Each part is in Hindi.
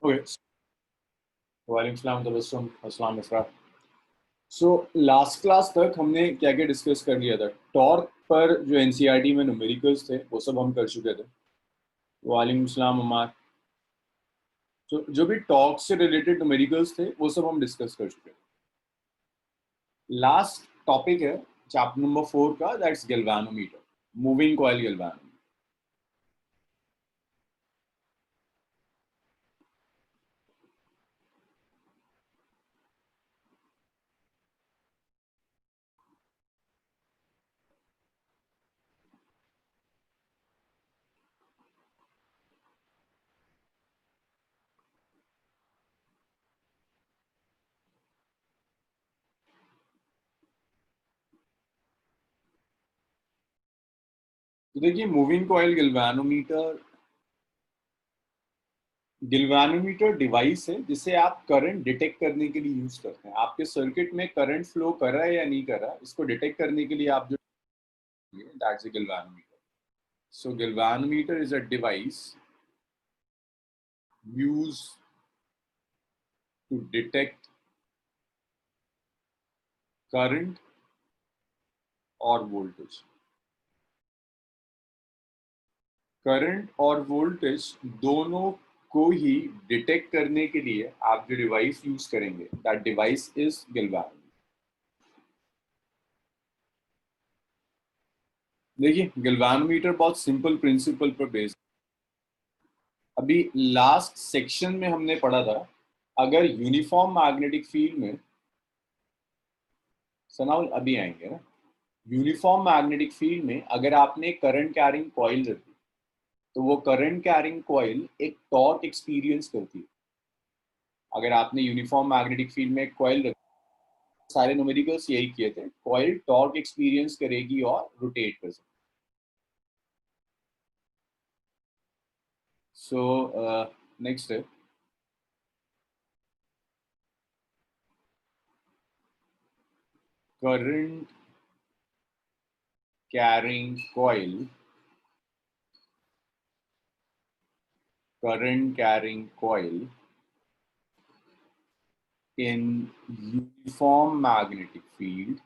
ओके। वालेकुम सलाम तबस्सुम अस्सलाम इफ़रा। सो लास्ट क्लास तक हमने क्या क्या डिस्कस कर लिया था। टॉर्क पर जो एनसीईआरटी में न्यूमेरिकल्स थे वो सब हम कर चुके थे। वालेकुम सलाम अमार। तो जो भी टॉर्क से रिलेटेड न्यूमेरिकल्स थे वो सब हम डिस्कस कर चुके थे। लास्ट टॉपिक है चैप्टर नंबर 4 का, that's galvanometer, moving coil galvanometer. तो देखिए, मूविंग कॉइल गैल्वेनोमीटर गिल्वानोमीटर डिवाइस है जिसे आप करंट डिटेक्ट करने के लिए यूज करते हैं। आपके सर्किट में करंट फ्लो कर रहा है या नहीं कर रहा, इसको डिटेक्ट करने के लिए आप जो that's a galvanometer. So galvanometer is a device use to detect current और वोल्टेज। करंट और वोल्टेज दोनों को ही डिटेक्ट करने के लिए आप जो डिवाइस यूज करेंगे, दैट डिवाइस इज गिल्वानोमीटर। देखिए, गिल्वानोमीटर बहुत सिंपल प्रिंसिपल पर बेस्ड। अभी लास्ट सेक्शन में हमने पढ़ा था, अगर यूनिफॉर्म मैग्नेटिक फील्ड में, सनाउल अभी आएंगे ना, यूनिफॉर्म मैग्नेटिक फील्ड में अगर आपने करंट कैरिंग कॉइल रखी तो वो करंट कैरिंग कॉइल एक टॉर्क एक्सपीरियंस करती है। अगर आपने यूनिफॉर्म मैग्नेटिक फील्ड में एक कॉइल रखी, सारे न्यूमेरिकल्स यही किए थे, कॉइल टॉर्क एक्सपीरियंस करेगी और रोटेट कर सकती। सो नेक्स्ट है current carrying coil. Current carrying coil in uniform magnetic field,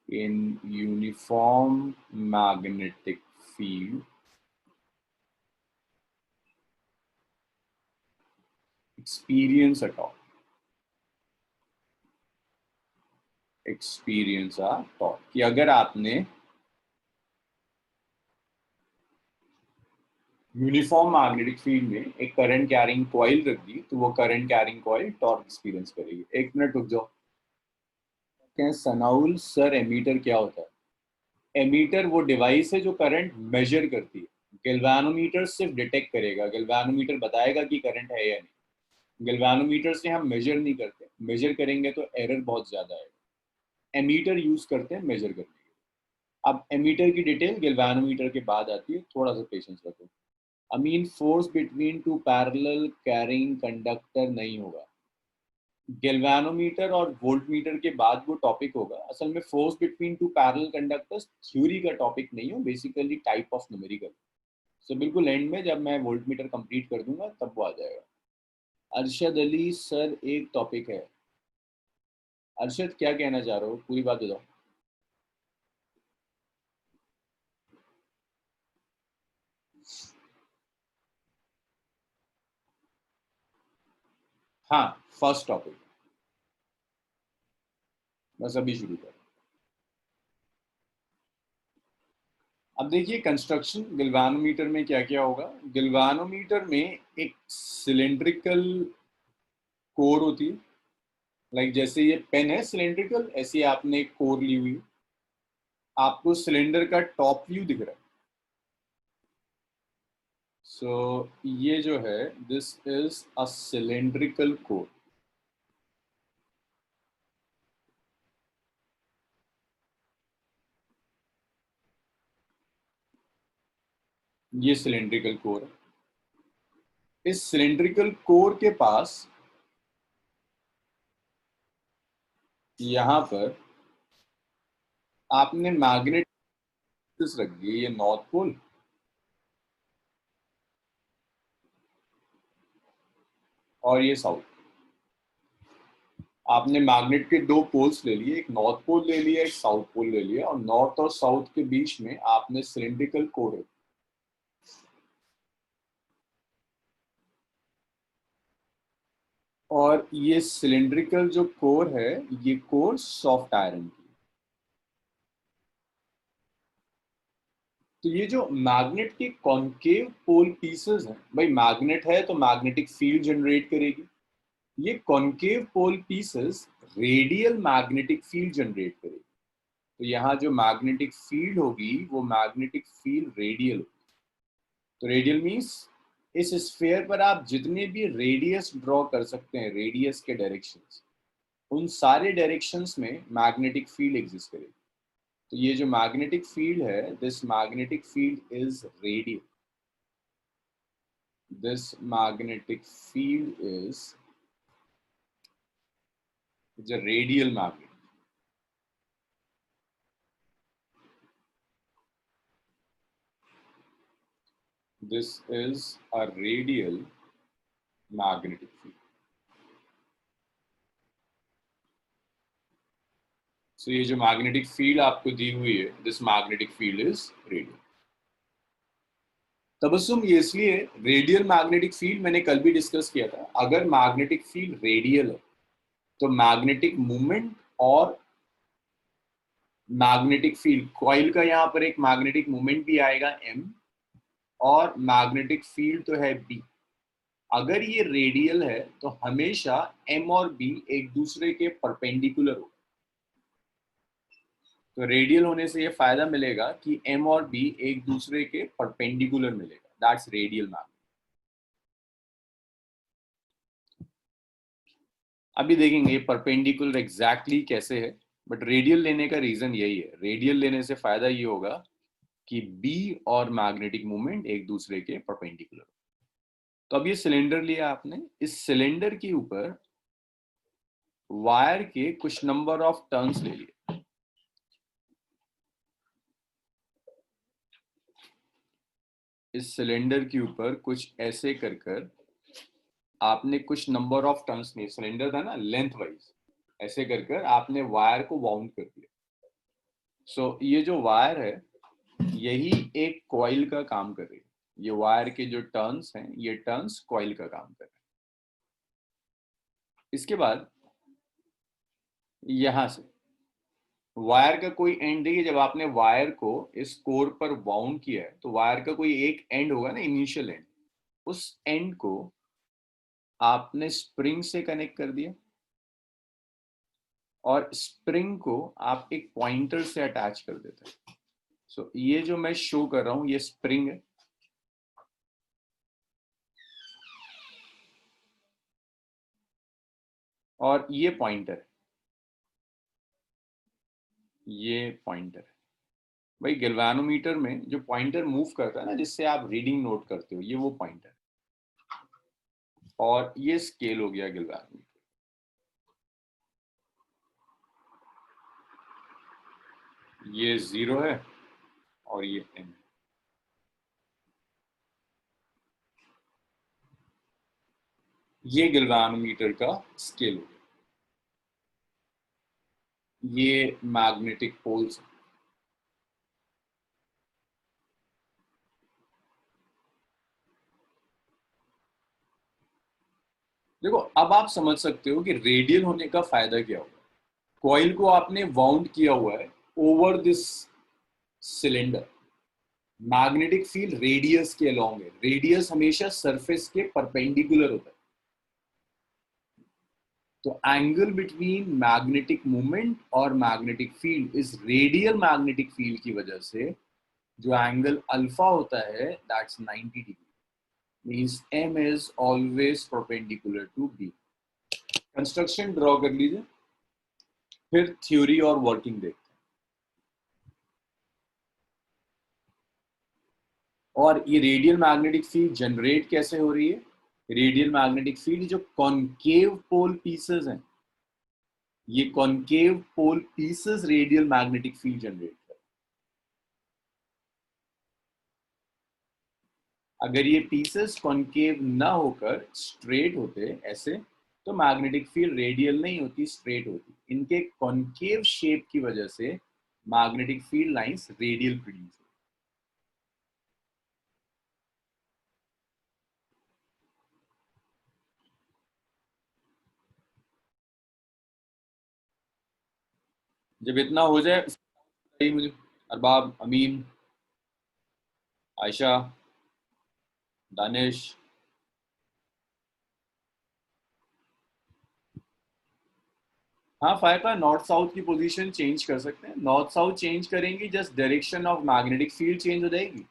in uniform magnetic field experience a torque, experience a torque कि अगर आपने यूनिफॉर्म मैग्नेटिक फील्ड में एक करंट कैरिंग कॉइल रख दी तो वो current carrying coil torque experience करेगी। एक मिनट रुक जाओ। कहें सनाउल सर, एमीटर क्या होता है? एमीटर वो डिवाइस है जो करंट मेजर करती है। गैल्वेनोमीटर सिर्फ डिटेक्ट करेगा, गैल्वेनोमीटर बताएगा कि करंट है या नहीं। गैल्वेनोमीटर से हम मेजर नहीं करते, मेजर करेंगे तो एरर बहुत ज्यादा है। एमीटर यूज करते हैं मेजर करने के लिए। अब एमीटर की डिटेल गैल्वेनोमीटर के बाद आती है, थोड़ा सा पेशेंस रखो। Amin, force between two parallel carrying conductor नहीं होगा। गैल्वेनोमीटर और वोल्टमीटर के बाद वो टॉपिक होगा। असल में force between two parallel conductors theory का टॉपिक नहीं हो, बेसिकली टाइप ऑफ न्यूमेरिकल। सो बिल्कुल एंड में जब मैं वोल्टमीटर कंप्लीट कर दूंगा तब वो आ जाएगा। अरशद अली सर, एक टॉपिक है। अरशद, क्या कहना चाह रहे हो, पूरी बात बताओ। हाँ, फर्स्ट टॉपिक, बस अभी शुरू कर। अब देखिए, कंस्ट्रक्शन गिल्वानोमीटर में क्या क्या होगा। गिल्वानोमीटर में एक सिलेंड्रिकल कोर होती है, लाइक जैसे ये पेन है सिलेंड्रिकल, ऐसे आपने एक कोर ली हुई। आपको सिलेंडर का टॉप व्यू दिख रहा है। सो ये जो है, this is a cylindrical core. ये सिलेंड्रिकल कोर है। इस सिलेंड्रिकल कोर के पास यहां पर आपने मैग्नेट रख दिए, ये नॉर्थ पोल, और ये साउथ। आपने मैग्नेट के दो पोल्स ले लिए, एक नॉर्थ पोल ले लिया, एक साउथ पोल ले लिया, और नॉर्थ और साउथ के बीच में आपने सिलिंड्रिकल कोर रखा। और ये सिलिंड्रिकल जो कोर है, ये कोर सॉफ्ट आयरन की। तो ये जो मैग्नेट के कॉन्केव पोल पीसेस हैं, भाई मैग्नेट है तो मैग्नेटिक फील्ड जनरेट करेगी। ये concave pole pieces radial magnetic field generate करेगी। तो यहाँ जो मैग्नेटिक फील्ड होगी वो मैग्नेटिक फील्ड रेडियल होगी। तो रेडियल मीन्स इस स्फीयर पर आप जितने भी रेडियस ड्रॉ कर सकते हैं, रेडियस के डायरेक्शंस, उन सारे डायरेक्शंस में मैग्नेटिक फील्ड एग्जिस्ट करेगी। तो ये जो मैग्नेटिक फील्ड है, this magnetic field is radial. This magnetic field is a radial magnet. This is a radial magnetic field. So ये जो मैग्नेटिक फील्ड आपको दी हुई है, this magnetic field is radial. Tabassum, ये इसलिए रेडियल मैग्नेटिक फील्ड मैंने कल भी डिस्कस किया था। अगर मैग्नेटिक फील्ड रेडियल है तो मैग्नेटिक मूवमेंट और मैग्नेटिक फील्ड, कॉइल का यहाँ पर एक मैग्नेटिक मूवमेंट भी आएगा m, और मैग्नेटिक फील्ड तो है b। अगर ये रेडियल है तो हमेशा m और b एक दूसरे के परपेंडिकुलर हो। तो रेडियल होने से ये फायदा मिलेगा कि m और b एक दूसरे के परपेंडिकुलर मिलेगा। That's radial magnet. अभी देखेंगे ये परपेंडिकुलर एग्जैक्टली कैसे है, बट रेडियल लेने का रीजन यही है। रेडियल लेने से फायदा ये होगा कि b और मैग्नेटिक मूवमेंट एक दूसरे के परपेंडिकुलर। तो अब ये सिलेंडर लिया आपने, इस सिलेंडर के ऊपर वायर के कुछ नंबर ऑफ टर्न्स ले लिए। इस सिलेंडर के ऊपर कुछ ऐसे कर कर आपने कुछ नंबर ऑफ टर्न्स लिए। सिलेंडर था ना, लेंथ वाइज ऐसे कर कर आपने वायर को वाउंड कर दिया। सो ये जो वायर है यही एक कॉइल का काम कर रही है। ये वायर के जो टर्न्स हैं, ये टर्न्स कॉइल का काम कर रहे हैं। इसके बाद यहां से वायर का कोई एंड, देखिए जब आपने वायर को इस कोर पर वाउंड किया है तो वायर का कोई एक एंड होगा ना, इनिशियल एंड। उस एंड को आपने स्प्रिंग से कनेक्ट कर दिया, और स्प्रिंग को आप एक पॉइंटर से अटैच कर देते हैं। सो ये जो मैं शो कर रहा हूं ये स्प्रिंग है, और ये पॉइंटर है। ये पॉइंटर है भाई, गैल्वेनोमीटर में जो पॉइंटर मूव करता है ना, जिससे आप रीडिंग नोट करते हो, ये वो पॉइंटर है। और ये स्केल हो गया गैल्वेनोमीटर। ये 0 है और ये m। ये गैल्वेनोमीटर का स्केल हो गया। ये मैग्नेटिक पोल्स। देखो अब आप समझ सकते हो कि रेडियल होने का फायदा क्या होगा। कॉइल को आपने वाउंड किया हुआ है over this cylinder. Magnetic field radius के अलोंग है। रेडियस हमेशा सरफेस के परपेंडिकुलर होता है। तो एंगल बिटवीन मैग्नेटिक मूवमेंट और मैग्नेटिक फील्ड इस रेडियल मैग्नेटिक फील्ड की वजह से जो एंगल अल्फा होता है, that's 90 degree. Means m is always perpendicular to b। Construction draw कर लीजिए, फिर थ्योरी और वर्किंग देखते हैं। और ये रेडियल मैग्नेटिक फील्ड जनरेट कैसे हो रही है। रेडियल मैग्नेटिक फील्ड जो कॉन्केव पोल पीसेस हैं, ये concave pole pieces radial magnetic field generate कर। अगर ये पीसेस कॉन्केव ना होकर स्ट्रेट होते ऐसे, तो मैग्नेटिक फील्ड रेडियल नहीं होती, स्ट्रेट होती। इनके कॉन्केव शेप की वजह से magnetic field lines radial produce होती। जब इतना हो जाए मुझे, अरबाब, अमीन, आयशा, दानिश। हाँ फायका, नॉर्थ साउथ की पोजीशन चेंज कर सकते हैं। नॉर्थ साउथ चेंज करेंगे, just direction of magnetic field change हो जाएगी,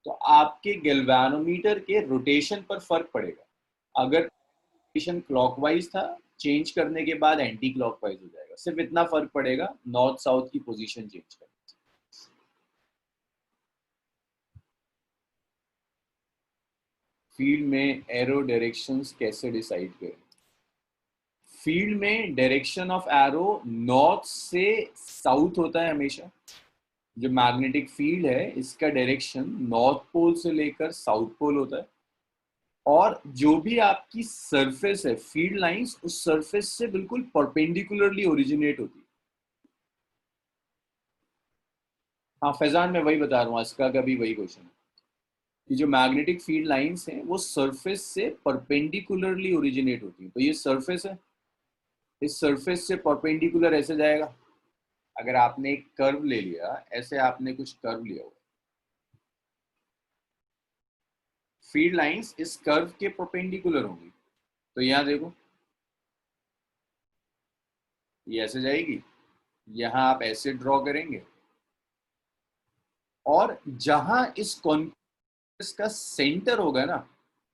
तो आपके गैल्वेनोमीटर के रोटेशन पर फर्क पड़ेगा। अगर रोटेशन क्लॉकवाइज था, चेंज करने के बाद एंटी क्लॉकवाइज हो जाएगा। सिर्फ इतना फर्क पड़ेगा नॉर्थ साउथ की पोजीशन चेंज करने से। फील्ड में एरो डायरेक्शंस कैसे डिसाइड करें? फील्ड में डायरेक्शन ऑफ एरो नॉर्थ से साउथ होता है हमेशा। जो मैग्नेटिक फील्ड है इसका डायरेक्शन नॉर्थ पोल से लेकर साउथ पोल होता है। और जो भी आपकी सरफेस है, फील्ड लाइंस उस सरफेस से बिल्कुल परपेंडिकुलरली ओरिजिनेट होती है। हाँ फैजान, मैं वही बता रहा हूँ, इसका का भी वही क्वेश्चन है कि जो मैग्नेटिक फील्ड लाइंस हैं वो सरफेस से परपेंडिकुलरली ओरिजिनेट होती है। तो ये सरफेस है, इस सरफेस से परपेंडिकुलर ऐसे जाएगा। अगर आपने एक कर्व ले लिया, ऐसे आपने कुछ कर्व लिया हुआ, फील्ड लाइंस इस कर्व के परपेंडिकुलर होंगी। तो यहाँ देखो, ये ऐसे जाएगी, यहाँ आप ऐसे ड्रॉ करेंगे, और जहां इस कॉन्केव का सेंटर होगा ना,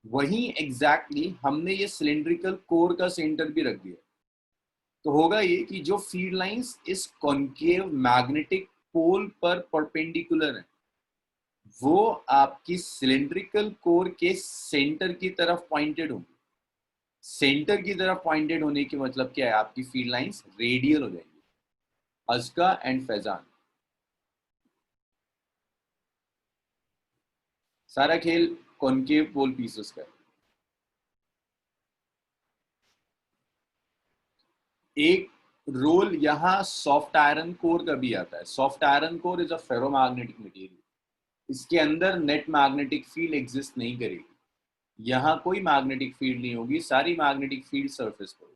वहीं एग्जैक्टली हमने ये सिलेंड्रिकल कोर का सेंटर भी रख दिया। तो होगा ये कि जो फील्ड लाइंस इस कॉन्केव मैग्नेटिक पोल पर परपेंडिकुलर है, वो आपकी सिलेंड्रिकल कोर के सेंटर की तरफ पॉइंटेड होंगी। सेंटर की तरफ पॉइंटेड होने की मतलब क्या है? आपकी फील्ड लाइंस रेडियल हो जाएंगी। अजका एंड फैजान, सारा खेल कॉन्केव पोल पीसेस का। एक रोल यहाँ सॉफ्ट आयरन कोर का भी आता है। Soft iron core is a ferromagnetic material. इसके अंदर नेट मैग्नेटिक फील्ड एग्जिस्ट नहीं करेगी। यहाँ कोई मैग्नेटिक फील्ड नहीं होगी, सारी मैग्नेटिक फील्ड सरफेस पर।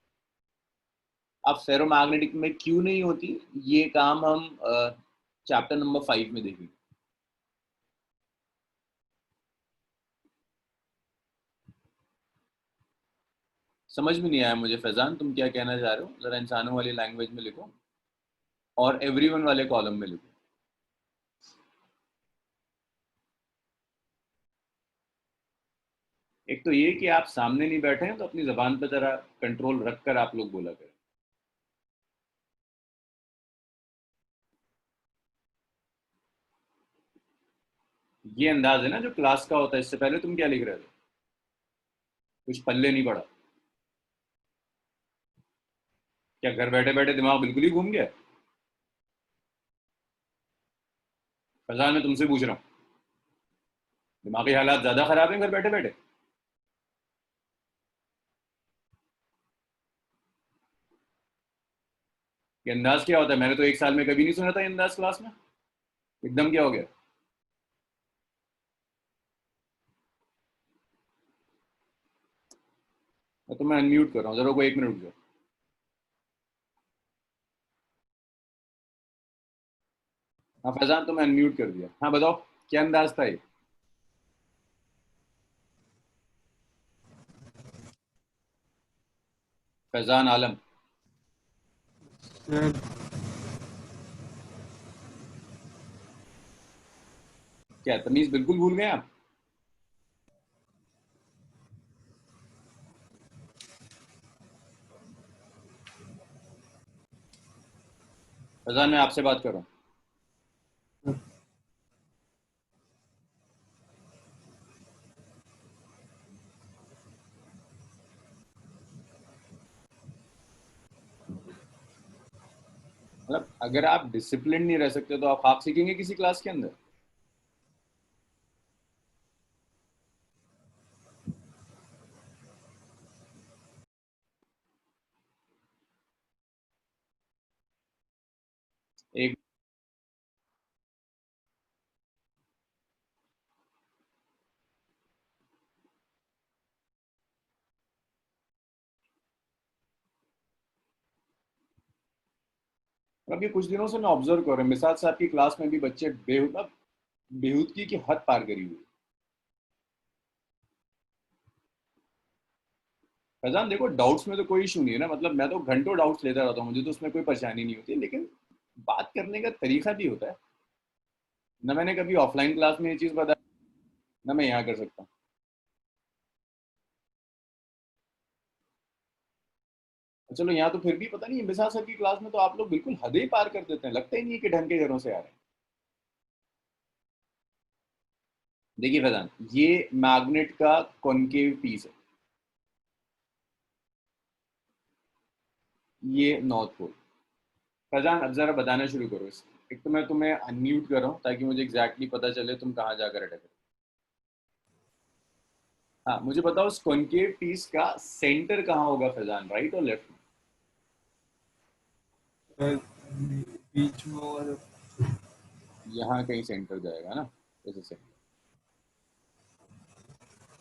अब फेरोमैग्नेटिक में क्यों नहीं होती, ये काम हम चैप्टर नंबर 5 में देखेंगे। समझ में नहीं आया मुझे फैजान, तुम क्या कहना चाह रहे हो? जरा इंसानों वाली लैंग्वेज में लिखो और एवरीवन वाले कॉलम में लिखो। एक तो ये कि आप सामने नहीं बैठे हैं, तो अपनी जबान पर जरा कंट्रोल रखकर आप लोग बोला करें। ये अंदाज है ना जो क्लास का होता है। इससे पहले तुम क्या लिख रहे थे? कुछ पल्ले नहीं पड़ा क्या? घर बैठे बैठे दिमाग बिल्कुल ही घूम गया? फैजान, मैं तुमसे पूछ रहा हूँ, दिमागी हालात ज्यादा खराब हैं घर बैठे बैठे? ये अंदाज क्या होता है? मैंने तो एक साल में कभी नहीं सुना था ये अंदाज क्लास में। एकदम क्या हो गया? तो मैं अनम्यूट कर रहा हूँ, जरा को 1 मिनट रुक जाओ। हाँ फैजान, तो मैं अनम्यूट कर दिया। हाँ बताओ, क्या अंदाज था ये? फैजान आलम, सर क्या तमीज बिल्कुल भूल गए आप? फैजान, मैं आपसे बात कर रहा हूँ। मतलब अगर आप डिसिप्लिन नहीं रह सकते तो आप खाक सीखेंगे किसी क्लास के अंदर? एक अभी कुछ दिनों से मैं ऑब्जर्व कर रहा हूँ मिसाल से आपकी क्लास में भी बच्चे बेहूदगी की हद पार करी हुई है। फैजान देखो डाउट्स में तो कोई इशू नहीं है ना, मतलब मैं तो घंटों डाउट्स लेता रहता हूँ, मुझे तो उसमें कोई परेशानी नहीं होती, लेकिन बात करने का तरीका भी होता है ना। मैंने कभी ऑफलाइन क्लास में ये चीज़ बताई ना, मैं यहाँ कर सकता हूँ। चलो यहाँ तो फिर भी पता नहीं बिसा सर की क्लास में तो आप लोग बिल्कुल हद ही पार कर देते हैं, लगता ही नहीं है कि ढंग के घरों से आ रहे हैं। देखिए फैजान, ये मैग्नेट का कॉनकेव पीस है, ये नॉर्थ पोल। फैजान अब जरा बताना शुरू करो इस, एक तो मैं तुम्हें अनम्यूट कर रहा हूँ ताकि मुझे एग्जैक्टली पता चले तुम कहाँ जाकर अटक रहे हो। हाँ मुझे बताओ इस कॉनकेव पीस का सेंटर कहाँ होगा फैजान, राइट और लेफ्ट में? बीच में और यहाँ कहीं सेंटर जाएगा ना, जैसे से।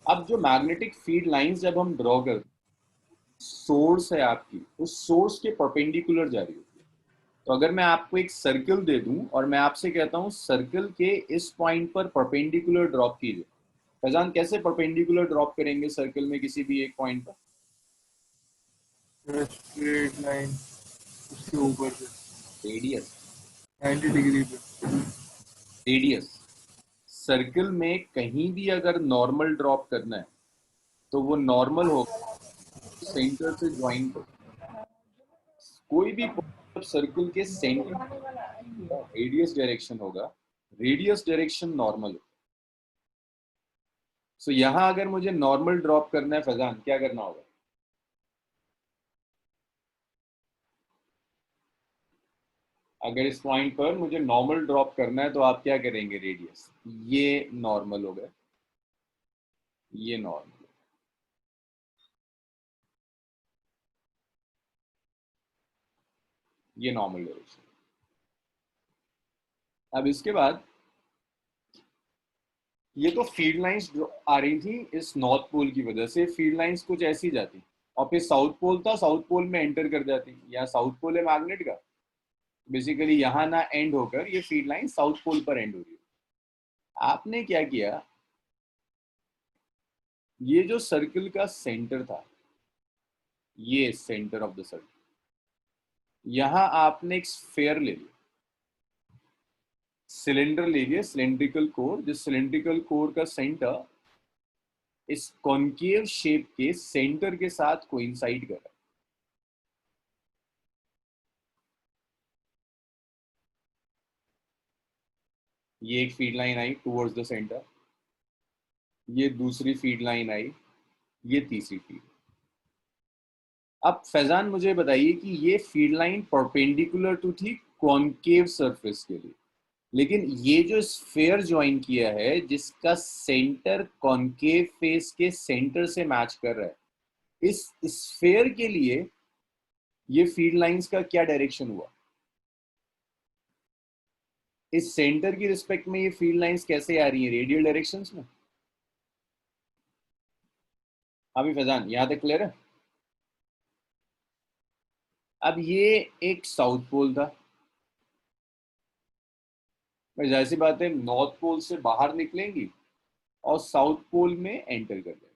अब जो मैग्नेटिक फील्ड लाइंस जब हम ड्रॉ करते हैं, सोर्स है आपकी, उस सोर्स के परपेंडिकुलर जा रही होती है। तो अगर मैं आपको एक सर्कल दे दूं और मैं आपसे कहता हूं सर्कल के इस पॉइंट पर परपेंडिकुलर ड्रॉप कीजिए, फैजान कैसे परपेंडिकुलर ड्रॉप करेंगे सर्कल में किसी भी एक पॉइंट पर? स्ट्रेट लाइन उसके ऊपर से रेडियस। 90 डिग्री पे। रेडियस। सर्कल में कहीं भी अगर नॉर्मल ड्रॉप करना है तो वो नॉर्मल होगा सेंटर से ज्वाइन कर, कोई भी सर्कल के सेंटर रेडियस डायरेक्शन होगा, रेडियस डायरेक्शन नॉर्मल होगा। सो यहाँ अगर मुझे नॉर्मल ड्रॉप करना है फैजान क्या करना होगा? अगर इस पॉइंट पर मुझे नॉर्मल ड्रॉप करना है तो आप क्या करेंगे? रेडियस, ये नॉर्मल हो गया, ये नॉर्मल, ये नॉर्मल डायरेक्शन। अब इसके बाद ये तो फील्ड लाइंस आ रही थी इस नॉर्थ पोल की वजह से, फील्ड लाइंस कुछ ऐसी जाती और फिर साउथ पोल था, साउथ पोल में एंटर कर जाती, यहाँ साउथ पोल है मैग्नेट का, बेसिकली यहाँ ना एंड होकर ये फील्ड लाइन साउथ पोल पर एंड हो रही है। आपने क्या किया, ये जो सर्कल का सेंटर था, ये सेंटर ऑफ द सर्कल, यहाँ आपने एक स्फेयर ले लिया, सिलेंडर ले लिया, सिलेंड्रिकल कोर, जिस सिलेंड्रिकल कोर का सेंटर इस कॉन्केव शेप के सेंटर के साथ कोइंसाइड कर रहा है। ये एक feed line I towards the centre, ये दूसरी फीड लाइन आई, ये तीसरी फीड। अब फैजान मुझे बताइए कि ये फीड लाइन परपेंडिकुलर टू थी कॉन्केव सरफेस के लिए, लेकिन ये जो स्फेयर ज्वाइन किया है जिसका सेंटर कॉन्केव फेस के सेंटर से मैच कर रहा है, इस स्फेयर के लिए ये फीड लाइंस का क्या डायरेक्शन हुआ? इस सेंटर की रिस्पेक्ट में ये फील्ड लाइंस कैसे आ रही हैं? रेडियल डायरेक्शंस में। अभी फैजान यहाँ तक क्लियर है? अब ये एक साउथ पोल था, भाई जाहिर सी बात है नॉर्थ पोल से बाहर निकलेंगी और साउथ पोल में एंटर कर जाएंगे,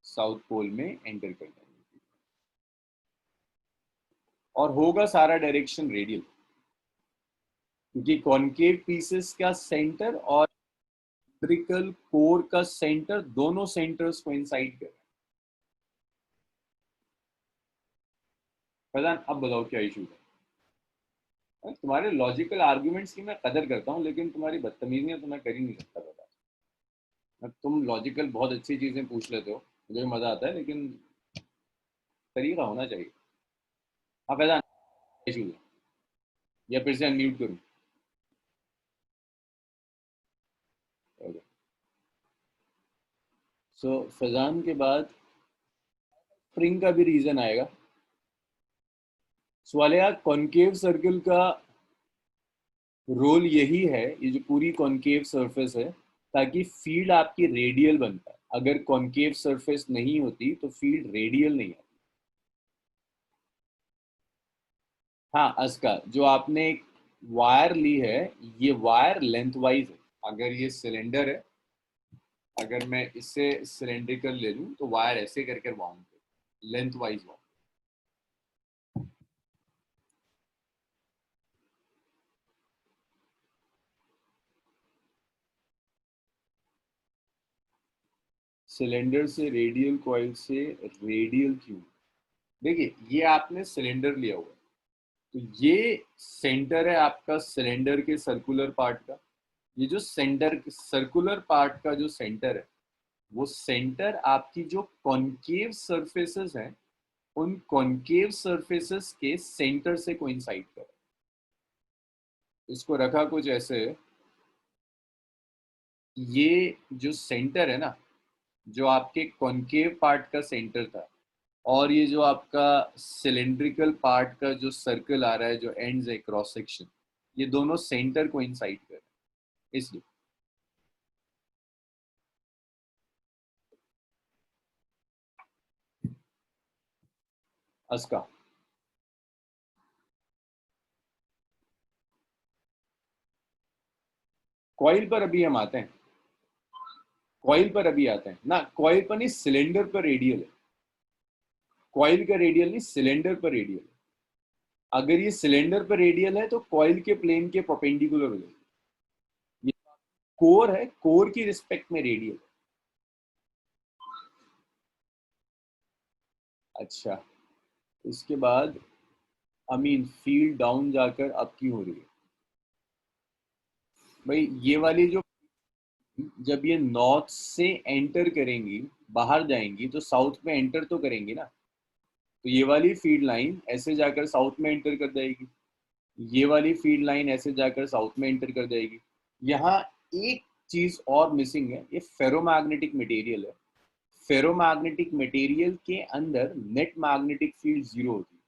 साउथ पोल में एंटर कर जाएंगे और होगा सारा डायरेक्शन रेडियल, क्योंकि कॉन्केव पीसेस का सेंटर और सिलिंड्रिकल कोर का सेंटर दोनों सेंटर्स को इंसाइड कर। फैजान अब बताओ क्या इशू है? तुम्हारे लॉजिकल आर्ग्यूमेंट्स की मैं कदर करता हूँ लेकिन तुम्हारी बदतमीजियां तो मैं कर ही नहीं सकता, बता। तुम लॉजिकल बहुत अच्छी चीजें पूछ लेते हो, मुझे मजा आता है, लेकिन तरीका होना चाहिए। हाँ फैजान इशू है, या फिर से अनम्यूट करूँ? सो फैजान के बाद स्प्रिंग का भी रीजन आएगा, सवाल है कॉनकेव सर्कल का रोल यही है, ये जो पूरी कॉनकेव सरफेस है, ताकि फील्ड आपकी रेडियल बन पाए। अगर कॉनकेव सरफेस नहीं होती तो फील्ड रेडियल नहीं आती। हाँ अस्का, जो आपने एक वायर ली है, ये वायर लेंथ वाइज है। अगर ये सिलेंडर है, अगर मैं इससे सिलेंड्रिकल ले लूं तो वायर ऐसे करके बाउंड है, लेंथ वाइज बाउंड। सिलेंडर से रेडियल, कॉइल से रेडियल क्यों? देखिए, ये आपने सिलेंडर लिया हुआ है, तो ये सेंटर है आपका सिलेंडर के सर्कुलर पार्ट का। ये जो सेंटर सर्कुलर पार्ट का जो सेंटर है, वो सेंटर आपकी जो कॉनकेव सरफेसेस हैं, उन कॉनकेव सरफेसेस के सेंटर से कोइंसाइड कर। इसको रखा कुछ ऐसे, ये जो सेंटर है ना, जो आपके कॉनकेव पार्ट का सेंटर था, और ये जो आपका सिलेंड्रिकल पार्ट का जो सर्कल आ रहा है, जो एंड्स है क्रॉस सेक्शन, ये दोनों सेंटर को इंसाइड कर रहे हैं, इसलिए। अस्का, कॉइल पर अभी हम आते हैं, कॉइल पर अभी आते हैं ना। कॉइल पर नहीं, सिलेंडर पर रेडियल है। कॉइल का रेडियल नहीं, सिलेंडर पर रेडियल है। अगर ये सिलेंडर पर रेडियल है तो कॉइल के प्लेन के परपेंडिकुलर हो जाएगी। ये कोर है, कोर की रिस्पेक्ट में रेडियल है। अच्छा, इसके बाद अमीन फील्ड डाउन जाकर अप की हो रही है। भाई ये वाली जो, जब ये नॉर्थ से एंटर करेंगी, बाहर जाएंगी, तो साउथ में एंटर तो करेंगी ना। तो ये वाली फील्ड लाइन ऐसे जाकर साउथ में एंटर कर जाएगी, ये वाली फील्ड लाइन ऐसे जाकर साउथ में एंटर कर जाएगी। यहाँ एक चीज और मिसिंग है, ये फेरोमैग्नेटिक मटेरियल है। फेरोमैग्नेटिक मटेरियल के अंदर नेट मैग्नेटिक फील्ड जीरो होती है।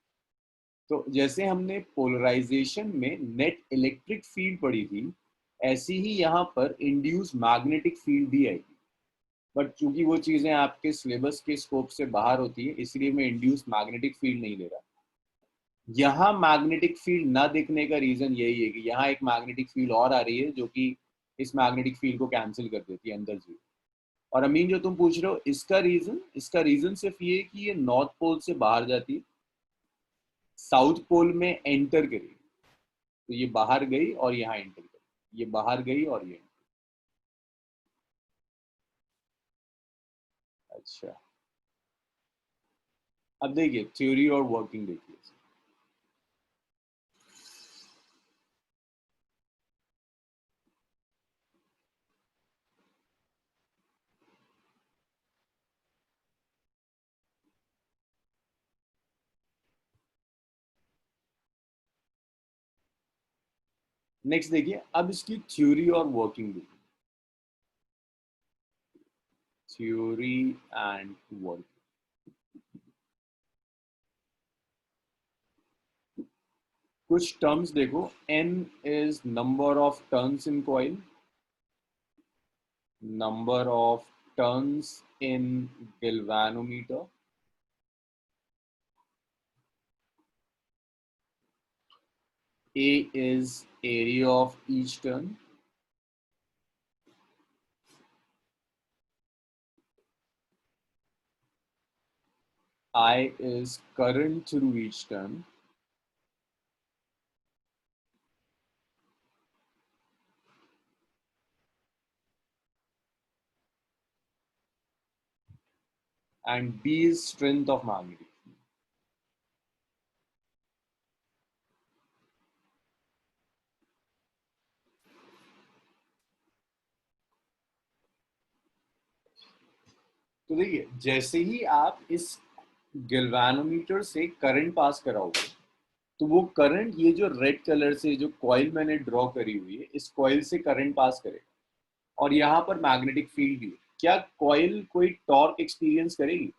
तो जैसे हमने पोलराइजेशन में नेट इलेक्ट्रिक फील्ड पढ़ी थी, ऐसी ही यहाँ पर इंड्यूस मैग्नेटिक फील्ड भी आएगी। बट चूंकि वो चीज़ें आपके सिलेबस के स्कोप से बाहर होती है, इसलिए मैं इंड्यूस मैग्नेटिक फील्ड नहीं ले रहा। यहाँ मैग्नेटिक फील्ड ना दिखने का रीज़न यही है कि यहाँ एक मैग्नेटिक फील्ड और आ रही है, जो कि इस मैग्नेटिक फील्ड को कैंसिल कर देती है अंदर से। और अमीन, जो तुम पूछ रहे हो, इसका रीज़न सिर्फ ये है कि ये नॉर्थ पोल से बाहर जाती है, साउथ पोल में एंटर करी, तो ये बाहर गई और यहाँ एंटर करी, ये बाहर गई और ये। अच्छा, अब देखिए थ्योरी और वर्किंग देखिए। नेक्स्ट देखिए, अब इसकी थ्योरी और वर्किंग देखिए। Theory and working. कुछ टर्म्स देखो, n is number of turns in coil, number of turns in galvanometer, A is area of each turn, I is current through each turn, and B is strength of magnetic field. तो देखिए, जैसे ही आप इस गैल्वेनोमीटर से करंट पास कराओगे, तो वो करंट, ये जो रेड कलर से जो कॉइल मैंने ड्रॉ करी हुई है, इस कॉइल से करंट पास करेगा, और यहाँ पर मैग्नेटिक फील्ड भी है। क्या कॉइल कोई टॉर्क एक्सपीरियंस करेगी?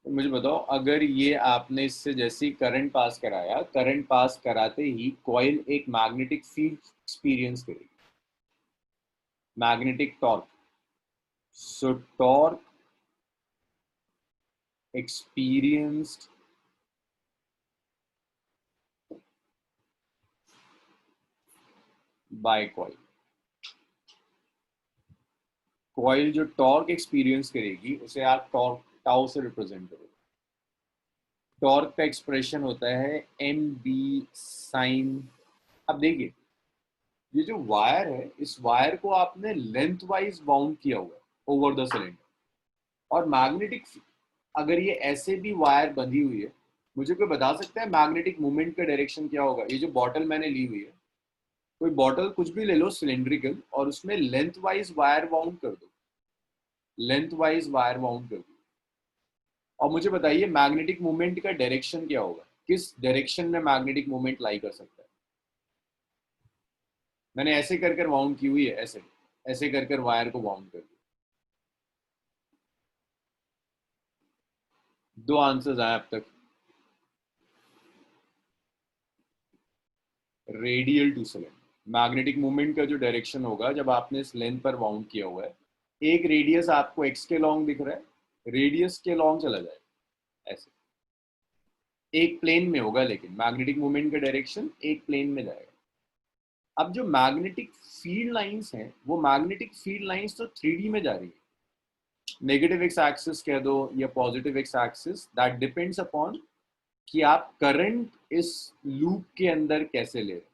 तो मुझे बताओ, अगर ये आपने इससे जैसे ही करंट पास कराया, करंट पास कराते ही कॉइल एक मैग्नेटिक फील्ड एक्सपीरियंस करेगी, magnetic torque. So torque experienced by coil। Coil जो टॉर्क एक्सपीरियंस करेगी उसे आप टॉर्क टाउ से रिप्रेजेंट करोगे। टॉर्क का एक्सप्रेशन होता है एम बी साइन। अब देखिए, ये जो वायर है, इस वायर को आपने लेंथ वाइज बाउंड किया हुआ है ओवर द सिलेंडर। और मैग्नेटिक, अगर ये ऐसे भी वायर बंधी हुई है, मुझे कोई बता सकता है मैग्नेटिक मूवमेंट का डायरेक्शन क्या होगा? ये जो बॉटल मैंने ली हुई है, कोई बॉटल कुछ भी ले लो सिलेंड्रिकल, और उसमें लेंथ वाइज वायर बाउंड कर दो, लेंथ वाइज वायर बाउंड कर दो, और मुझे बताइए मैग्नेटिक मूवमेंट का डायरेक्शन क्या होगा? किस डायरेक्शन में मैग्नेटिक मूवमेंट लाई कर सकता है? मैंने ऐसे कर कर बाउंड की हुई है, ऐसे ऐसे कर कर वायर को बाउंड कर दिया। दो आंसर्स आए अब तक। Radial two cylinder, magnetic movement का जो डायरेक्शन होगा जब आपने इस लेंथ पर बाउंड किया हुआ है, एक रेडियस आपको एक्स के लॉन्ग दिख रहा है, रेडियस के लॉन्ग चला जाएगा, ऐसे एक प्लेन में होगा, लेकिन मैग्नेटिक मूवमेंट का डायरेक्शन एक प्लेन में जाएगा। अब जो मैग्नेटिक फील्ड लाइंस हैं, वो मैग्नेटिक फील्ड लाइंस तो 3D में जा रही है, नेगेटिव एक्स एक्सिस कह दो या positive x axis, that depends upon कि आप करंट इस लूप के अंदर कैसे ले रहे हैं।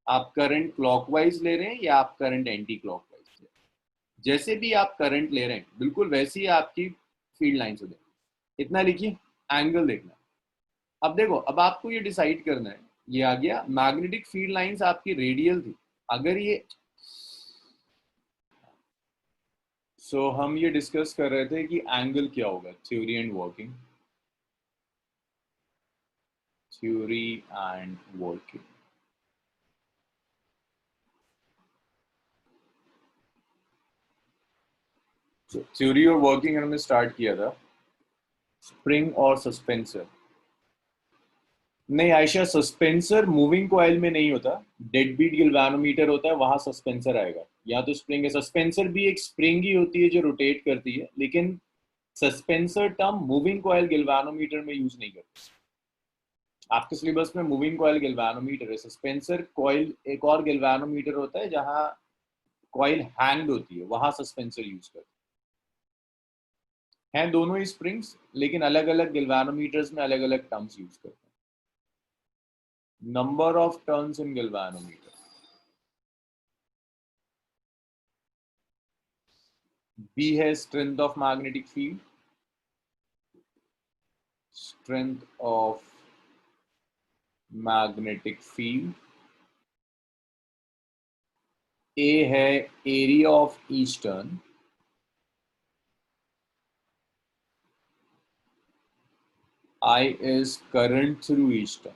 आप करंट क्लॉकवाइज ले रहे हैं या आप करंट एंटी क्लॉकवाइज ले रहे हैं। जैसे भी आप करंट ले रहे हैं, बिल्कुल वैसी ही आपकी फील्ड लाइंस हो जाएगी। इतना लिखिए, एंगल देखना। अब देखो, अब आपको ये डिसाइड करना है, ये आ गया मैग्नेटिक फील्ड लाइंस आपकी रेडियल थी, अगर ये हम ये डिस्कस कर रहे थे कि एंगल क्या होगा, theory and working, theory and working. Theory और वर्किंग हमने स्टार्ट किया था, स्प्रिंग और सस्पेंसर। नहीं आयशा, सस्पेंसर मूविंग कॉइल में नहीं होता, डेड बीट गिल्वानोमीटर होता है, वहां सस्पेंसर आएगा। या तो स्प्रिंग है, सस्पेंसर भी एक स्प्रिंग ही होती है जो रोटेट करती है, लेकिन सस्पेंसर टर्म मूविंग कॉइल गिल्वानोमीटर में यूज नहीं करते। आपके सिलेबस में मूविंग कॉइल गिल्वानोमीटर है, सस्पेंसर कॉइल एक और गिल्वानोमीटर होता है जहां कॉइल हैंग्ड होती है, वहां सस्पेंसर यूज करते हैं। दोनों ही स्प्रिंग्स, लेकिन अलग अलग गिल्वानोमीटर्स में अलग अलग टर्म्स यूज करते हैं। Number of turns in galvanometer, B है strength of magnetic field, strength of magnetic field. A है area of each turn, I is current through each turn।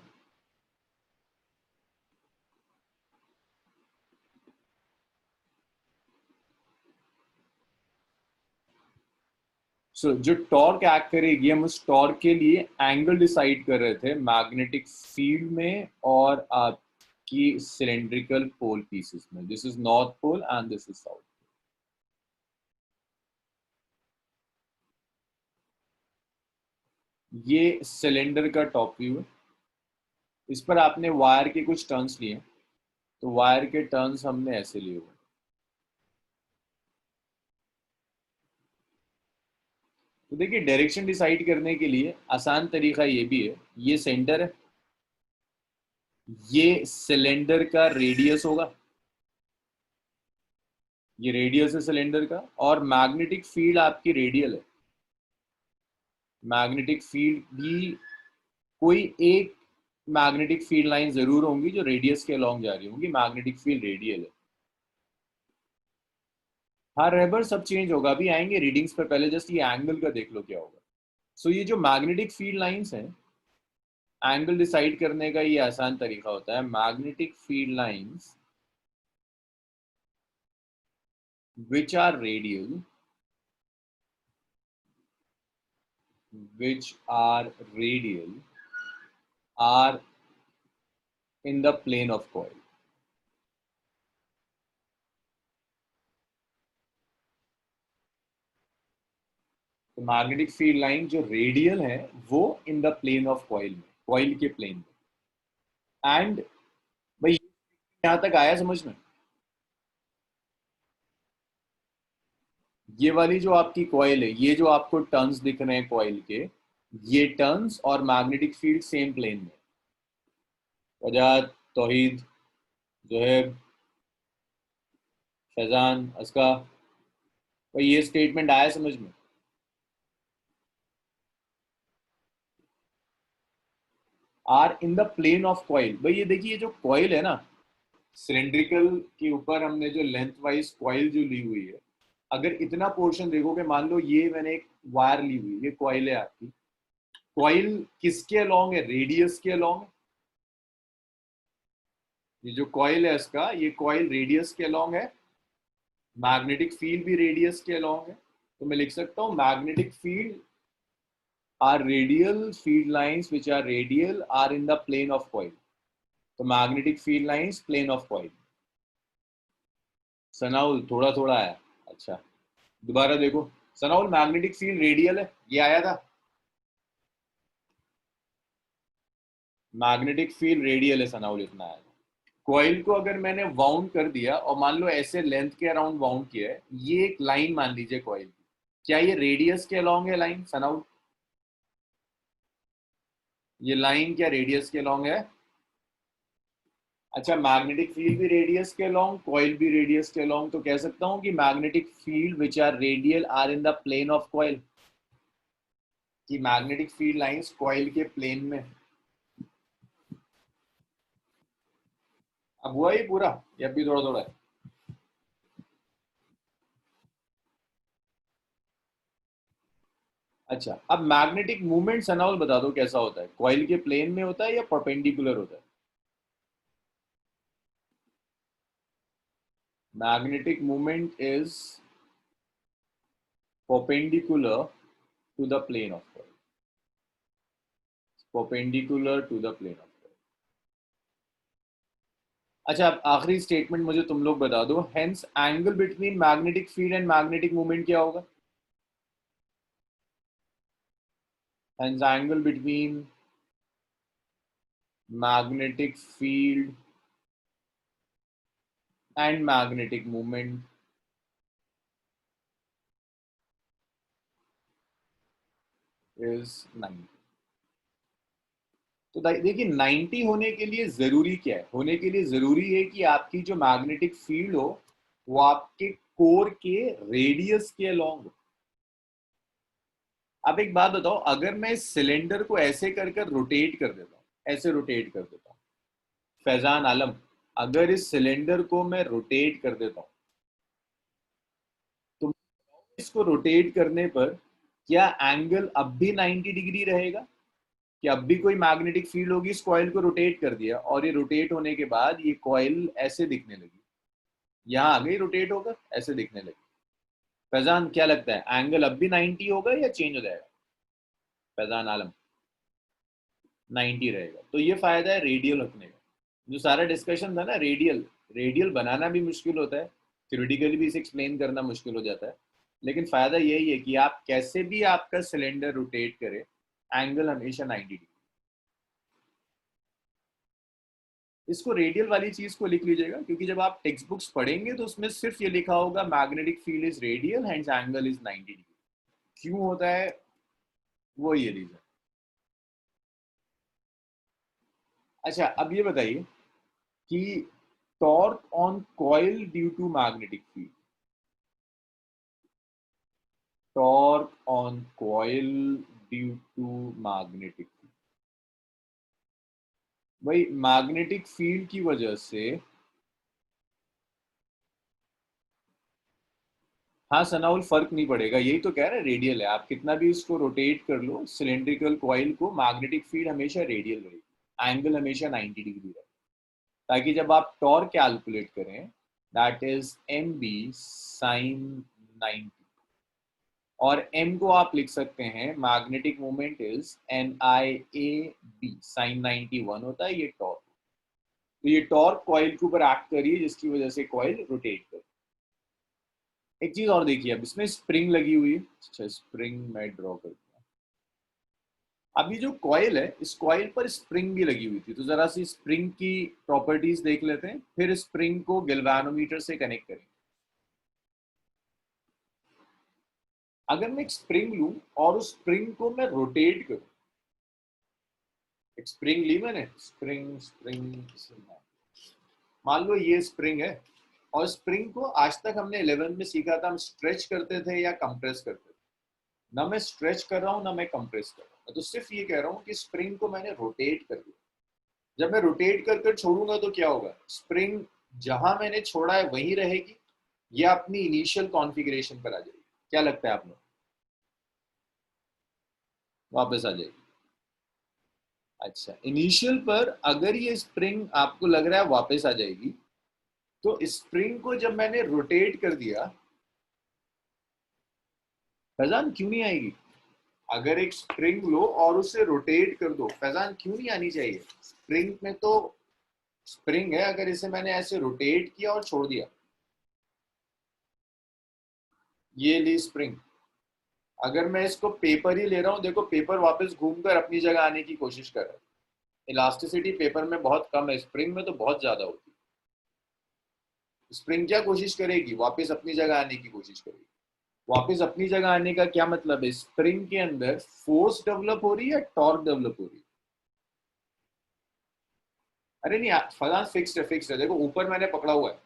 जो टॉर्क एक्ट करेगी, हम उस टॉर्क के लिए एंगल डिसाइड कर रहे थे मैग्नेटिक फील्ड में और आपकी सिलेंड्रिकल पोल पीसेस में। This is north pole and this is south. ये सिलेंडर का टॉप व्यू है, इस पर आपने वायर के कुछ टर्न्स लिए, तो वायर के टर्न्स हमने ऐसे लिए हुए। तो देखिए, डायरेक्शन डिसाइड करने के लिए आसान तरीका ये भी है, ये सेंटर है, ये सिलेंडर का रेडियस होगा, ये रेडियस है सिलेंडर का, और मैग्नेटिक फील्ड आपकी रेडियल है। मैग्नेटिक फील्ड भी कोई एक मैग्नेटिक फील्ड लाइन जरूर होंगी जो रेडियस के अलॉन्ग जा रही होंगी, मैग्नेटिक फील्ड रेडियल है। हाँ रेबर सब चेंज होगा, अभी आएंगे रीडिंग्स पर, पहले जस्ट ये एंगल का देख लो क्या होगा। ये जो मैग्नेटिक फील्ड लाइंस हैं, एंगल डिसाइड करने का ये आसान तरीका होता है, magnetic field lines which are radial which are radial are in the plane of coil. तो मैग्नेटिक फील्ड लाइन जो रेडियल है वो in the plane of coil में, कॉइल के प्लेन में। एंड भाई यहां तक आया समझ में? ये वाली जो आपकी कॉइल है, ये जो आपको टर्न्स दिख रहे हैं कॉइल के, ये टर्न्स और मैग्नेटिक फील्ड सेम प्लेन में। वजाद, तौहीद, जोहेब, फैजान, अस्का, भाई ये स्टेटमेंट आया समझ में? Are in the plane of coil. भाई ये देखिए, ये जो कॉइल है ना, सिलेंड्रिकल के ऊपर हमने जो लेंथ वाइज कॉइल जो ली हुई है, अगर इतना पोर्शन देखोगे, मान लो ये मैंने एक वायर ली हुई, ये कॉइल है आपकी। कॉइल किसके अलोंग है? रेडियस के अलोंग है। ये जो कॉइल है इसका, ये कॉइल रेडियस के अलोंग है। मैग्नेटिक फील्ड भी रेडियस के अलोंग है। तो मैं लिख सकता हूं magnetic field are radial, field lines which are radial are in the plane of coil. तो magnetic field lines plane of coil. Sanaul थोड़ा थोड़ा आया। अच्छा, दोबारा देखो। सनाउल मैग्नेटिक फील्ड रेडियल है, ये आया था। मैग्नेटिक फील्ड रेडियल है सनाउल, इतना आया था। कॉइल को अगर मैंने वाउंड कर दिया और मान लो ऐसे लेंथ के अराउंड वाउंड किया है, ये एक लाइन मान लीजिए कॉइल की, क्या ये रेडियस के अलोंग है लाइन सनाउल? ये लाइन क्या रेडियस के अलोंग है? अच्छा, मैग्नेटिक फील्ड भी रेडियस के अलोंग, कॉइल भी रेडियस के अलोंग, तो कह सकता हूं कि magnetic field which are radial are in the plane of coil. कि मैग्नेटिक फील्ड लाइंस कॉइल के प्लेन में। अब हुआ ये पूरा या भी थोड़ा थोड़ा है? अच्छा, अब मैग्नेटिक मूवमेंट सनाउल बता दो कैसा होता है? कॉइल के प्लेन में होता है या परपेंडिकुलर होता है? Magnetic movement is perpendicular to the plane of coil. Perpendicular to the plane of coil. अच्छा, अब आखिरी स्टेटमेंट मुझे तुम लोग बता दो। Hence angle between magnetic field and magnetic movement क्या होगा? Hence angle between magnetic field and magnetic movement is 90। तो देखिए, 90 होने के लिए जरूरी क्या है? होने के लिए जरूरी है कि आपकी जो मैग्नेटिक फील्ड हो वो आपके कोर के रेडियस के अलोंग हो। अब एक बात बताओ, अगर मैं इस सिलेंडर को ऐसे कर कर रोटेट कर देता हूँ, ऐसे रोटेट कर देता हूँ, फैजान आलम, अगर इस सिलेंडर को मैं रोटेट कर देता हूँ, तो इसको रोटेट करने पर क्या एंगल अब भी 90 डिग्री रहेगा? कि अब भी कोई मैग्नेटिक फील्ड होगी? इस कॉइल को रोटेट कर दिया और ये रोटेट होने के बाद ये कॉइल ऐसे दिखने लगी, यहाँ आ गई रोटेट होकर ऐसे दिखने लगी। फैजान क्या लगता है, एंगल अब भी 90 होगा या चेंज हो जाएगा? फैजान आलम 90 रहेगा। तो ये फायदा है रेडियल रखने का। जो सारा डिस्कशन था ना, रेडियल, रेडियल बनाना भी मुश्किल होता है, थ्योरेटिकली भी इसे एक्सप्लेन करना मुश्किल हो जाता है, लेकिन फायदा यही है कि आप कैसे भी आपका सिलेंडर रोटेट करें, एंगल हमेशा 90 डिग्री। इसको रेडियल वाली चीज को लिख लीजिएगा, क्योंकि जब आप टेक्स्ट बुक्स पढ़ेंगे तो उसमें सिर्फ ये लिखा होगा magnetic field is radial and angle is 90 degree. क्यों होता है वो, ये रीजन। अच्छा, अब ये बताइए कि torque on coil due to magnetic field, torque on coil due to magnetic field. भाई मैग्नेटिक फील्ड की वजह से, हाँ सनाउल, फर्क नहीं पड़ेगा, यही तो कह रहे हैं रेडियल है। आप कितना भी इसको रोटेट कर लो सिलेंड्रिकल कॉइल को, मैग्नेटिक फील्ड हमेशा रेडियल रहेगी, एंगल हमेशा 90 डिग्री रहेगा। ताकि जब आप टॉर्क कैलकुलेट करें, that is M B sine 90, और m को आप लिख सकते हैं magnetic moment is NIAB, sin 91 होता है ये टॉर्क। तो ये टॉर्क कॉइल के ऊपर एक्ट कर रही है जिसकी वजह से कॉइल रोटेट कर। एक चीज और देखिए, अब इसमें स्प्रिंग लगी हुई है। अच्छा, स्प्रिंग मैं ड्रॉ कर दूंगा। अब ये जो कॉइल है, इस कॉइल पर स्प्रिंग भी लगी हुई थी, तो जरा सी स्प्रिंग की प्रॉपर्टीज देख लेते हैं, फिर स्प्रिंग को गैल्वेनोमीटर से कनेक्ट करेंगे। अगर मैं एक स्प्रिंग लूं और उस स्प्रिंग को मैं रोटेट करूं, एक स्प्रिंग ली मैंने, स्प्रिंग स्प्रिंग मान लो ये स्प्रिंग है, और स्प्रिंग को आज तक हमने 11 में सीखा था, हम स्ट्रेच करते थे या कंप्रेस करते थे। ना मैं स्ट्रेच कर रहा हूँ ना मैं कंप्रेस कर रहा हूँ, मैं तो सिर्फ ये कह रहा हूँ कि स्प्रिंग को मैंने रोटेट कर दिया। जब मैं रोटेट कर कर छोड़ूंगा तो क्या होगा, स्प्रिंग जहां मैंने छोड़ा है वहीं रहेगी या अपनी इनिशियल कॉन्फ़िगरेशन पर आ जाएगी? क्या लगता है आप लोग? वापस आ जाएगी। अच्छा, इनिशियल पर अगर ये स्प्रिंग आपको लग रहा है वापस आ जाएगी, तो स्प्रिंग को जब मैंने रोटेट कर दिया, फैजान क्यों नहीं आएगी? अगर एक स्प्रिंग लो और उसे रोटेट कर दो, फैजान क्यों नहीं आनी चाहिए? स्प्रिंग में तो स्प्रिंग है, अगर इसे मैंने ऐसे रोटेट किया और छोड़ दिया, ये ली स्प्रिंग। अगर मैं इसको पेपर ही ले रहा हूं, देखो पेपर वापस घूमकर अपनी जगह आने की कोशिश कर रहा है। इलास्टिसिटी पेपर में बहुत कम है, स्प्रिंग में तो बहुत ज्यादा होती है। स्प्रिंग क्या कोशिश करेगी? वापस अपनी जगह आने की कोशिश करेगी। वापस अपनी जगह आने का क्या मतलब है? स्प्रिंग के अंदर फोर्स डेवलप हो रही है या टॉर्क डेवलप हो रही है? अरे नहीं, फलान फिक्स्ड है, देखो ऊपर मैंने पकड़ा हुआ है,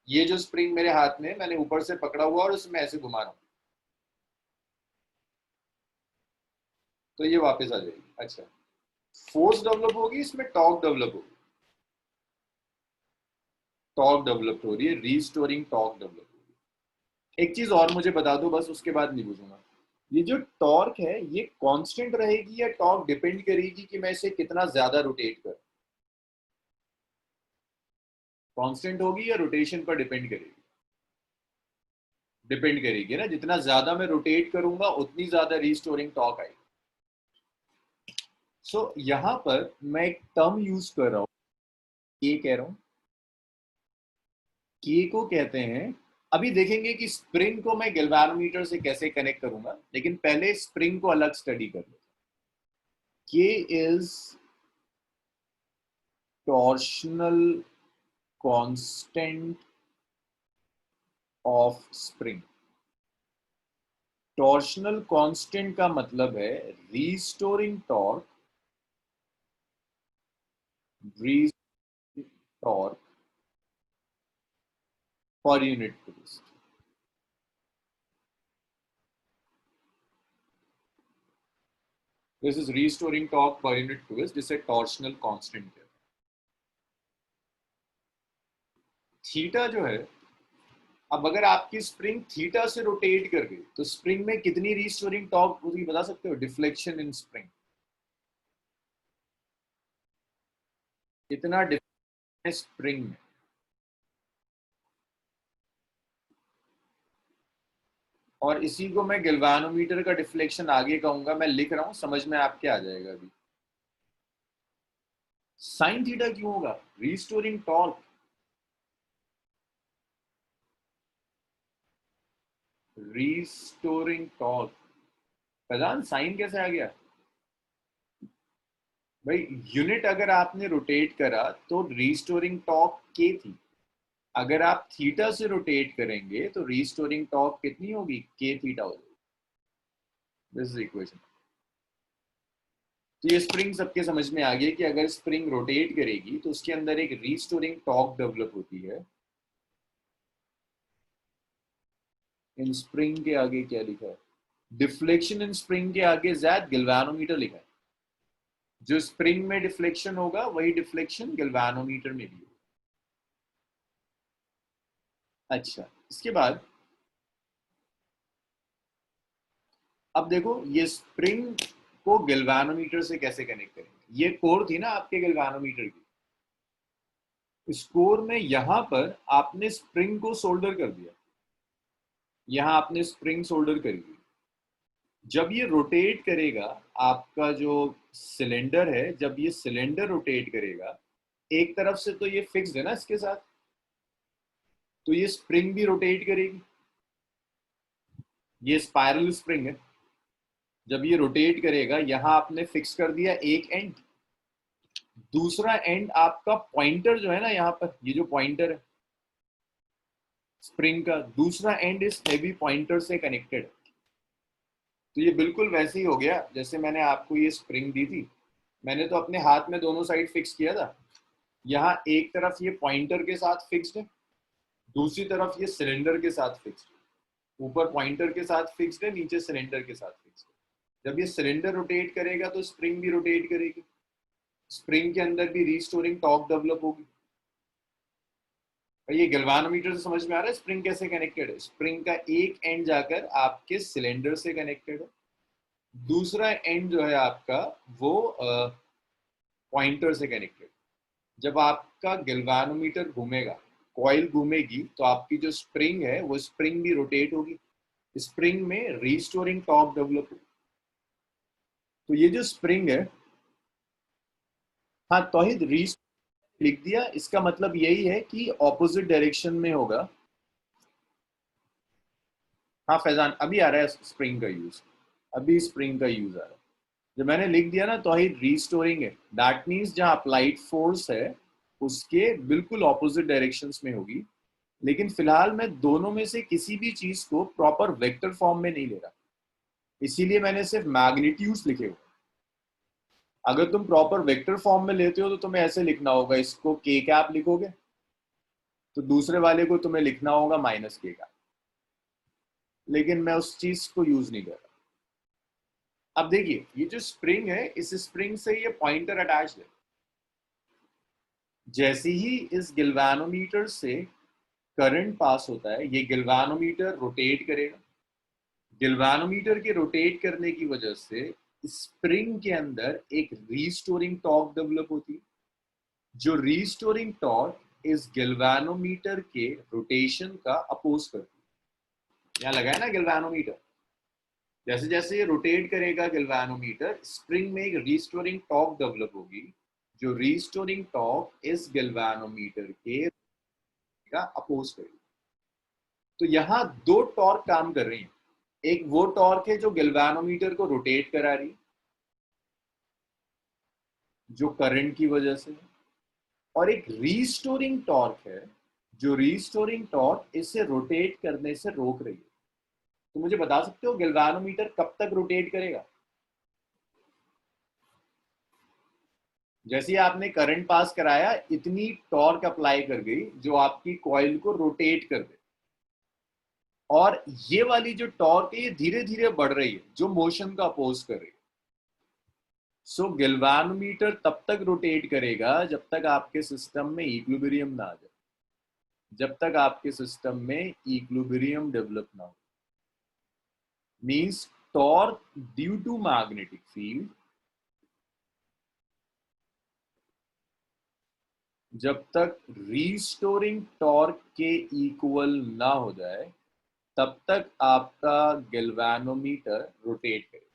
ये जो स्प्रिंग मेरे हाथ में मैंने ऊपर से पकड़ा हुआ और उसमें ऐसे घुमा रहा हूं, तो ये वापस आ जाएगी। अच्छा, फोर्स डेवलप होगी, इसमें टॉर्क डेवलप होगी, टॉर्क डेवलप हो रही है, रीस्टोरिंग टॉर्क डेवलप हो रही है। एक चीज और मुझे बता दो बस, उसके बाद नहीं पूछूंगा। ये जो टॉर्क है ये कांस्टेंट रहेगी या टॉर्क डिपेंड करेगी कि मैं इसे कितना ज्यादा रोटेट करूं? कांस्टेंट होगी या रोटेशन पर डिपेंड करेगी? डिपेंड करेगी ना, जितना ज्यादा मैं रोटेट करूंगा उतनी ज्यादा रीस्टोरिंग टॉर्क आएगी। सो यहां पर मैं एक टर्म यूज कर रहा हूं, के कह रहा हूं, के को कहते हैं। अभी देखेंगे कि स्प्रिंग को मैं गैल्वेनोमीटर से कैसे कनेक्ट करूंगा, लेकिन पहले स्प्रिंग को अलग स्टडी कर लेते हैं। के is torsional constant of spring. Torsional constant का मतलब है restoring torque, torque per unit twist. This is restoring torque per unit twist, जिसे टॉर्शनल कांस्टेंट कहते हैं। थीटा जो है, अब अगर आपकी स्प्रिंग थीटा से रोटेट कर गई तो स्प्रिंग में कितनी रीस्टोरिंग टॉर्क होगी बता सकते हो? डिफ्लेक्शन इन स्प्रिंग, कितना डिफ्लेक्शन स्प्रिंग में। और इसी को मैं गैल्वेनोमीटर का डिफ्लेक्शन आगे कहूंगा, मैं लिख रहा हूं, समझ में आपके आ जाएगा अभी। साइन थीटा क्यों होगा? Restoring torque, restoring torque. Pradhan sine कैसे आ गया भाई? यूनिट अगर आपने रोटेट करा तो रीस्टोरिंग टॉर्क के थी, अगर आप थीटा से रोटेट करेंगे तो रीस्टोरिंग टॉर्क कितनी होगी? के थीटा हो जाएगी। This is equation. तो ये स्प्रिंग सबके समझ में आ गई कि अगर स्प्रिंग रोटेट करेगी तो उसके अंदर एक रीस्टोरिंग टॉर्क डेवलप होती है। इन स्प्रिंग के आगे क्या लिखा है? डिफ्लेक्शन इन स्प्रिंग के आगे जैद गैल्वेनोमीटर लिखा है। जो स्प्रिंग में डिफ्लेक्शन होगा वही डिफ्लेक्शन गैल्वेनोमीटर में भी होगा। अच्छा, इसके बाद अब देखो ये स्प्रिंग को गैल्वेनोमीटर से कैसे कनेक्ट करेंगे। ये कोर थी ना आपके गैल्वेनोमीटर की, इस कोर में यहां पर आपने स्प्रिंग को सोल्डर कर दिया, यहां आपने स्प्रिंग सोल्डर करी हुई, जब ये रोटेट करेगा, आपका जो सिलेंडर है, जब ये सिलेंडर रोटेट करेगा, एक तरफ से तो ये फिक्स्ड है ना इसके साथ, तो ये स्प्रिंग भी रोटेट करेगी। ये स्पाइरल स्प्रिंग है, जब ये रोटेट करेगा, यहां आपने फिक्स कर दिया एक एंड, दूसरा एंड आपका पॉइंटर जो है ना, यहाँ पर ये जो पॉइंटर है स्प्रिंग का, दूसरा एंड इस हैवी पॉइंटर से कनेक्टेड है। तो ये बिल्कुल वैसे ही हो गया जैसे मैंने आपको ये स्प्रिंग दी थी, मैंने तो अपने हाथ में दोनों साइड फिक्स किया था। यहाँ एक तरफ ये पॉइंटर के साथ फिक्स्ड है, दूसरी तरफ ये सिलेंडर के साथ फिक्स्ड है। ऊपर पॉइंटर के साथ फिक्स्ड है, नीचे सिलेंडर के साथ फिक्स्ड है। जब ये सिलेंडर रोटेट करेगा तो स्प्रिंग भी रोटेट करेगी, स्प्रिंग के अंदर भी रीस्टोरिंग टॉर्क डेवलप होगी। ये गैल्वानोमीटर से समझ में आ रहा है स्प्रिंग कैसे कनेक्टेड है। स्प्रिंग का एक एंड जाकर आपके सिलेंडर से कनेक्टेड है, दूसरा एंड जो है आपका वो पॉइंटर से कनेक्टेड। जब आपका गैल्वानोमीटर घूमेगा, कॉइल घूमेगी, तो आपकी जो स्प्रिंग है वो स्प्रिंग भी रोटेट होगी, स्प्रिंग में रीस्टोरिंग टॉर्क डेवलप होगी। तो ये जो स्प्रिंग है, हाँ तौहीद लिख दिया, इसका मतलब यही है कि ऑपोजिट डायरेक्शन में होगा। हाँ फैजान, अभी आ रहा है स्प्रिंग का यूज, अभी स्प्रिंग का यूज आ रहा है। जब मैंने लिख दिया ना तौहीद रीस्टोरिंग है, दैट मीन्स जहां अप्लाइड फोर्स है उसके बिल्कुल ऑपोजिट डायरेक्शंस में होगी। लेकिन फिलहाल मैं दोनों में से किसी भी चीज को प्रॉपर वेक्टर फॉर्म में नहीं ले रहा, इसीलिए मैंने सिर्फ मैग्नीट्यूड्स लिखे हुए। अगर तुम प्रॉपर वेक्टर फॉर्म में लेते हो तो तुम्हें ऐसे लिखना होगा, इसको के कैप लिखोगे तो दूसरे वाले को तुम्हें लिखना होगा माइनस के कैप, लेकिन मैं उस चीज को यूज नहीं कर रहा। अब देखिए ये जो स्प्रिंग है, इस स्प्रिंग से ये पॉइंटर अटैच है। जैसे ही इस गिल्वानोमीटर से करंट पास होता है, ये गिल्वानोमीटर रोटेट करेगा। गिल्वानोमीटर के रोटेट करने की वजह से स्प्रिंग के अंदर एक रीस्टोरिंग टॉर्क डेवलप होती है। जो रीस्टोरिंग टॉर्क इस गिल्वानोमीटर के रोटेशन का अपोज करती है। यहाँ लगा है ना गिल्वानोमीटर, जैसे जैसे ये रोटेट करेगा गिल्वानोमीटर, स्प्रिंग में एक रीस्टोरिंग टॉर्क डेवलप होगी, जो रीस्टोरिंग टॉर्क इस गिल्वानोमीटर के का अपोज करेगी। तो यहाँ दो टॉर्क काम कर रही हैं। एक वो टॉर्क है जो गिल्वानोमीटर को रोटेट करा रही, जो करंट की वजह से, और एक रीस्टोरिंग टॉर्क है जो रीस्टोरिंग टॉर्क इसे रोटेट करने से रोक रही है। तो मुझे बता सकते हो गैल्वानोमीटर कब तक रोटेट करेगा? जैसे आपने करंट पास कराया, इतनी टॉर्क अप्लाई कर गई जो आपकी कॉइल को रोटेट कर दे, और ये वाली जो टॉर्क है ये धीरे धीरे बढ़ रही है, जो मोशन का अपोज कर रही है। सो गैल्वानोमीटर तब तक रोटेट करेगा जब तक आपके सिस्टम में इक्विलिब्रियम ना आ जाए, जब तक आपके सिस्टम में इक्विलिब्रियम डेवलप ना हो। Means torque due to magnetic field जब तक रीस्टोरिंग टॉर्क के इक्वल ना हो जाए, तब तक आपका गैल्वानोमीटर रोटेट करेगा।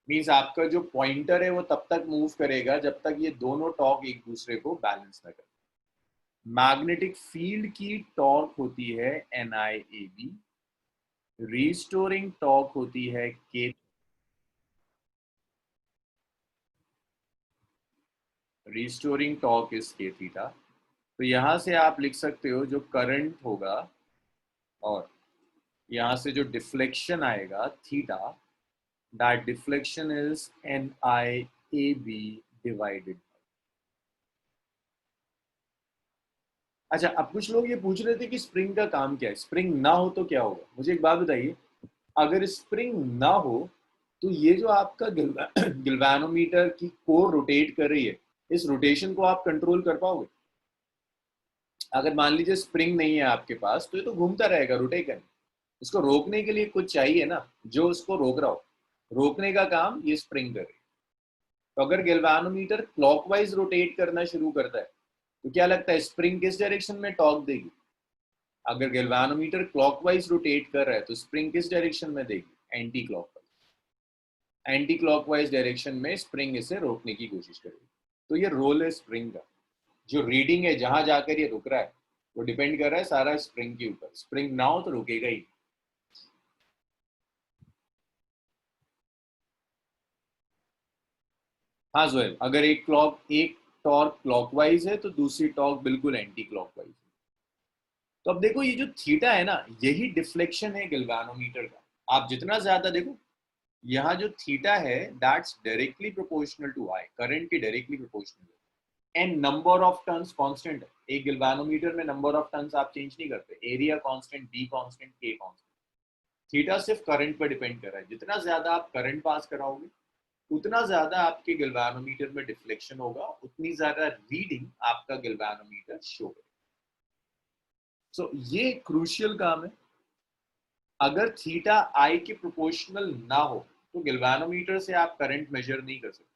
मींस आपका जो पॉइंटर है वो तब तक मूव करेगा जब तक ये दोनों टॉर्क एक दूसरे को बैलेंस ना करें। मैग्नेटिक फील्ड की टॉर्क होती है NIAB, रीस्टोरिंग टॉर्क होती है K, restoring torque is K theta. तो यहां से आप लिख सकते हो जो करंट होगा और यहां से जो डिफ्लेक्शन आएगा theta, that deflection is NIAB divided. अच्छा, अब कुछ लोग ये पूछ रहे थे कि स्प्रिंग का काम क्या है, स्प्रिंग ना हो तो क्या होगा। मुझे एक बात बताइए, अगर स्प्रिंग ना हो तो ये जो आपका गिल्वानोमीटर की कोर रोटेट कर रही है, इस रोटेशन को आप कंट्रोल कर पाओगे? अगर मान लीजिए स्प्रिंग नहीं है आपके पास, तो ये तो घूमता रहेगा, रोटेट करने। इसको रोकने के लिए कुछ चाहिए ना, जो उसको रोक रहा हो। रोकने का काम ये स्प्रिंग कर रही है। तो अगर गैल्वानोमीटर क्लॉकवाइज रोटेट करना शुरू करता है, तो क्या लगता है स्प्रिंग किस डायरेक्शन में टॉर्क देगी? अगर गैल्वानोमीटर क्लॉकवाइज रोटेट कर रहा है तो स्प्रिंग किस डायरेक्शन में देगी? Anti clockwise. Anti clockwise direction में स्प्रिंग इसे रोकने की कोशिश करेगी। तो ये रोल है स्प्रिंग का। जो रीडिंग है जहां जाकर ये रुक रहा है वो डिपेंड कर रहा है सारा स्प्रिंग के ऊपर। स्प्रिंग ना हो तो रुकेगा ही। हाँ जोएल, अगर एक टॉर्क क्लॉकवाइज है तो दूसरी टॉर्क बिल्कुल एंटी क्लॉकवाइज है। तो अब देखो ये जो थीटा है ना, यही डिफ्लेक्शन है गैल्वेनोमीटर का। आप जितना ज्यादा देखो, यहाँ जो थीटा है that's directly proportional to I, current के डायरेक्टली प्रोपोर्शनल है। And number of turns constant है। एक गैल्वेनोमीटर में नंबर ऑफ टर्न्स आप चेंज नहीं करते। Area constant, B constant, K constant. Theta सिर्फ करंट पर डिपेंड कर रहा है। जितना ज्यादा आप करंट पास कराओगे उतना ज्यादा आपके गैल्वेनोमीटर में डिफ्लेक्शन होगा, उतनी ज्यादा रीडिंग आपका गैल्वेनोमीटर शो करेगा। सो ये क्रूशियल काम है। अगर थीटा आई के प्रोपोर्शनल ना हो तो गैल्वेनोमीटर से आप करंट मेजर नहीं कर सकते।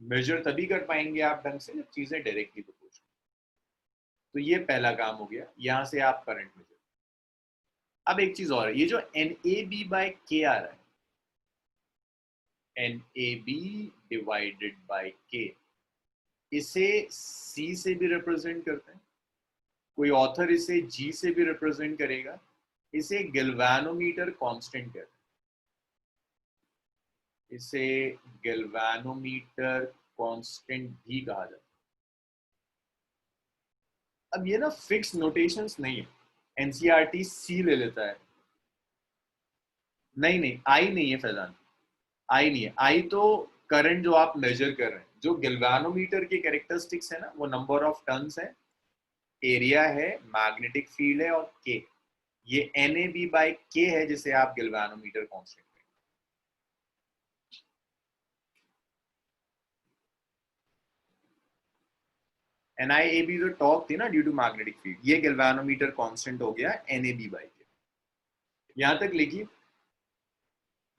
मेजर तभी कर पाएंगे आप ढंग से जब चीजें डायरेक्टली प्रोपोर्शनल। तो ये पहला काम हो गया, यहां से आप करंट मेजर। अब एक चीज और है, ये जो एन ए बी बाई के आ रहा है, N A B divided by K, इसे सी से भी रिप्रेजेंट करते हैं, कोई ऑथर इसे जी से भी रिप्रेजेंट करेगा। इसे गैल्वेनोमीटर कांस्टेंट कहते हैं। इसे गैल्वेनोमीटर कांस्टेंट भी कहा जाता है। अब ये ना फिक्स नोटेशंस नहीं है। एनसीईआरटी सी ले लेता है। नहीं नहीं, आई नहीं है फैजान। आई नहीं है। आई तो करंट जो आप मेजर कर रहे हैं। जो गैल्वेनोमीटर के कैरेक्टरिस्टिक्स है ना, वो नंबर ऑफ टर्न्स है, एरिया है, मैग्नेटिक फील्ड है और के। ये एन ए बी बाई के है जिसे आप गैल्वेनोमीटर कांस्टेंट। NIAB जो टॉर्क थी ना ड्यू टू मैग्नेटिक फील्ड, ये गैल्वेनोमीटर कांस्टेंट हो गया NAB बाई के। यहां तक लिखिए,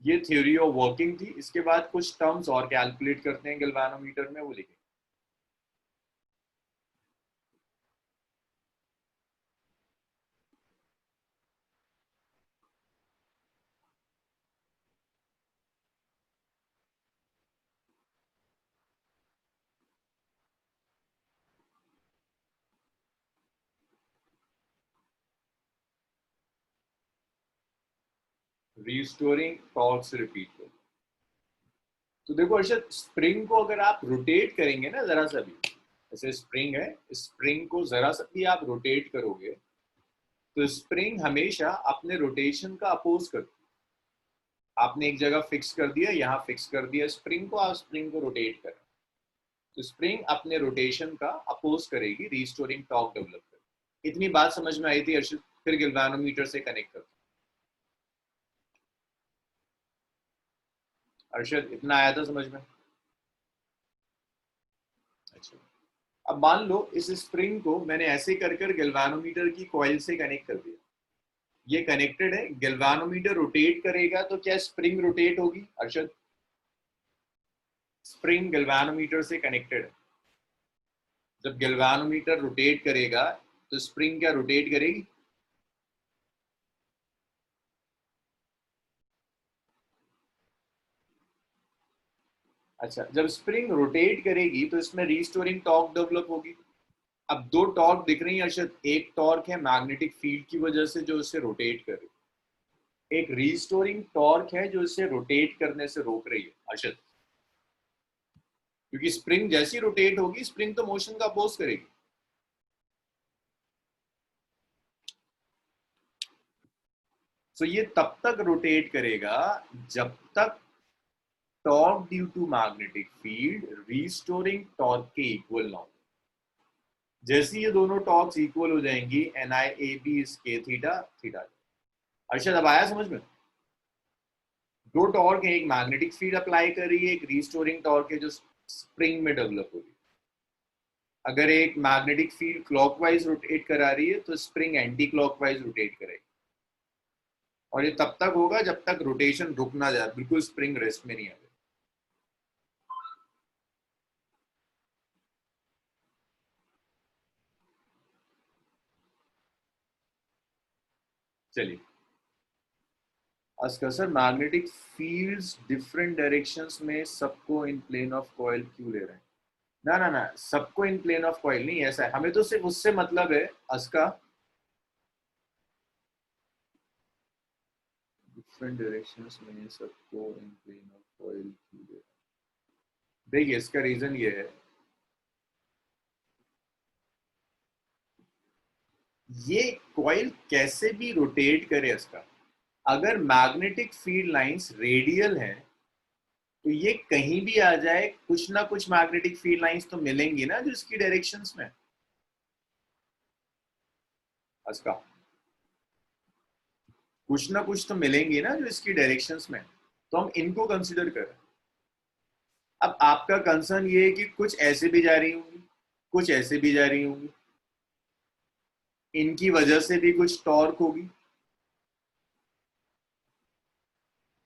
ये थ्योरी ऑफ वर्किंग थी। इसके बाद कुछ टर्म्स और कैलकुलेट करते हैं गैल्वेनोमीटर में, वो लिखें। रिस्टोरिंग टॉर्क से रिपीट करो। तो देखो अर्षद, स्प्रिंग को अगर आप रोटेट करेंगे ना जरा सा भी, जैसे स्प्रिंग है, स्प्रिंग को जरा सा भी आप रोटेट करोगे तो स्प्रिंग हमेशा अपने रोटेशन का अपोज करती है। आपने एक जगह फिक्स कर दिया, यहाँ फिक्स कर दिया स्प्रिंग को, आप स्प्रिंग को रोटेट करें तो स्प्रिंग अपने रोटेशन का अपोज करेगी, रिस्टोरिंग टॉर्क डेवलप करेगी। इतनी बात समझ में आई थी अर्षद? फिर गैल्वेनोमीटर से कनेक्ट करते। अर्षद इतना आया था समझ में? अच्छा, अब मान लो इस स्प्रिंग को मैंने ऐसे कर कर गैल्वेनोमीटर की कॉइल से कनेक्ट कर दिया। ये कनेक्टेड है, गैल्वेनोमीटर रोटेट करेगा तो क्या स्प्रिंग रोटेट होगी अर्षद? स्प्रिंग गैल्वेनोमीटर से कनेक्टेड है। जब गैल्वेनोमीटर रोटेट करेगा तो स्प्रिंग क्या रोटेट करेगी? अच्छा, जब स्प्रिंग रोटेट करेगी तो इसमें रिस्टोरिंग टॉर्क डेवलप होगी। अब दो टॉर्क दिख रही है अर्षद। एक टॉर्क है मैग्नेटिक फील्ड की वजह से जो इसे रोटेट कर रही है, एक रिस्टोरिंग टॉर्क है जो इसे रोटेट करने से रोक रही है अर्षद। क्योंकि स्प्रिंग जैसी रोटेट होगी, स्प्रिंग तो मोशन का अपोज करेगी। तो ये तब तक रोटेट करेगा जब तक torque due to magnetic field restoring torque के इक्वल ना हो। जैसे ये दोनों टॉर्क्स इक्वल हो जाएंगी, NIAB इज के थीटा थीटा। अर्षद अब आया समझ में? दो टॉर्क है, एक मैग्नेटिक फील्ड अप्लाई कर रही है, एक रिस्टोरिंग टॉर्क है जो स्प्रिंग में डेवलप हो रही है। अगर एक मैग्नेटिक फील्ड क्लॉकवाइज रोटेट करा रही है तो स्प्रिंग एंटी क्लॉकवाइज रोटेट करेगी। और ये तब तक होगा जब तक रोटेशन रुक ना जाए, बिल्कुल स्प्रिंग रेस्ट में नहीं आ जाए। चलिए, Aska sir magnetic fields different directions में सबको इन प्लेन ऑफ कॉइल क्यों ले रहे हैं? ना ना ना, सबको इन प्लेन ऑफ कॉइल नहीं, ऐसा है, हमें तो सिर्फ उससे मतलब है अस्का, डिफरेंट डायरेक्शंस में सबको इन प्लेन ऑफ कॉइल क्यों ले रहे हैं? देखिए इसका रीजन ये है, ये कॉइल कैसे भी रोटेट करे इसका, अगर मैग्नेटिक फील्ड लाइंस रेडियल है तो ये कहीं भी आ जाए कुछ ना कुछ मैग्नेटिक फील्ड लाइंस तो मिलेंगी ना जो इसकी डायरेक्शंस में, इसका कुछ ना कुछ तो मिलेंगी ना जो इसकी डायरेक्शंस में, तो हम इनको कंसिडर करें। अब आपका कंसर्न ये है कि कुछ ऐसे भी जा रही होंगी, कुछ ऐसे भी जा रही होंगी, इनकी वजह से भी कुछ टॉर्क होगी,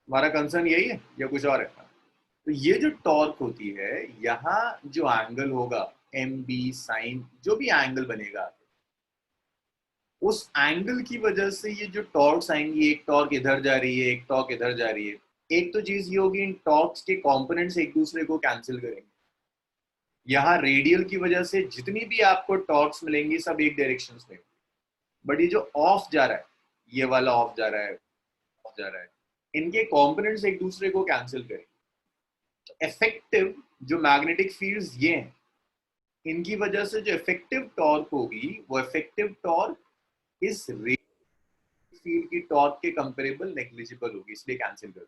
हमारा कंसर्न यही है या कुछ और है? तो ये जो टॉर्क होती है, यहाँ जो एंगल होगा एम बी साइन जो भी एंगल बनेगा, उस एंगल की वजह से ये जो टॉर्क्स आएंगी, एक टॉर्क इधर जा रही है, एक टॉर्क इधर जा रही है, एक तो चीज ये होगी इन टॉर्क्स के कंपोनेंट्स एक दूसरे को कैंसिल करेंगे, यहाँ रेडियल की वजह से जितनी भी आपको टॉर्क्स मिलेंगी सब एक डायरेक्शन में, बट ये जो ऑफ जा रहा है, ये वाला ऑफ जा रहा है, ऑफ जा रहा है, इनके कंपोनेंट्स एक दूसरे को कैंसिल करेंगे, इफेक्टिव जो मैग्नेटिक फील्ड्स ये हैं, इनकी वजह से जो इफेक्टिव टॉर्क होगी वो इफेक्टिव टॉर्क इस फील्ड की टॉर्क के कंपेरेबल नेग्लिजिबल होगी, इसलिए कैंसिल कर दो।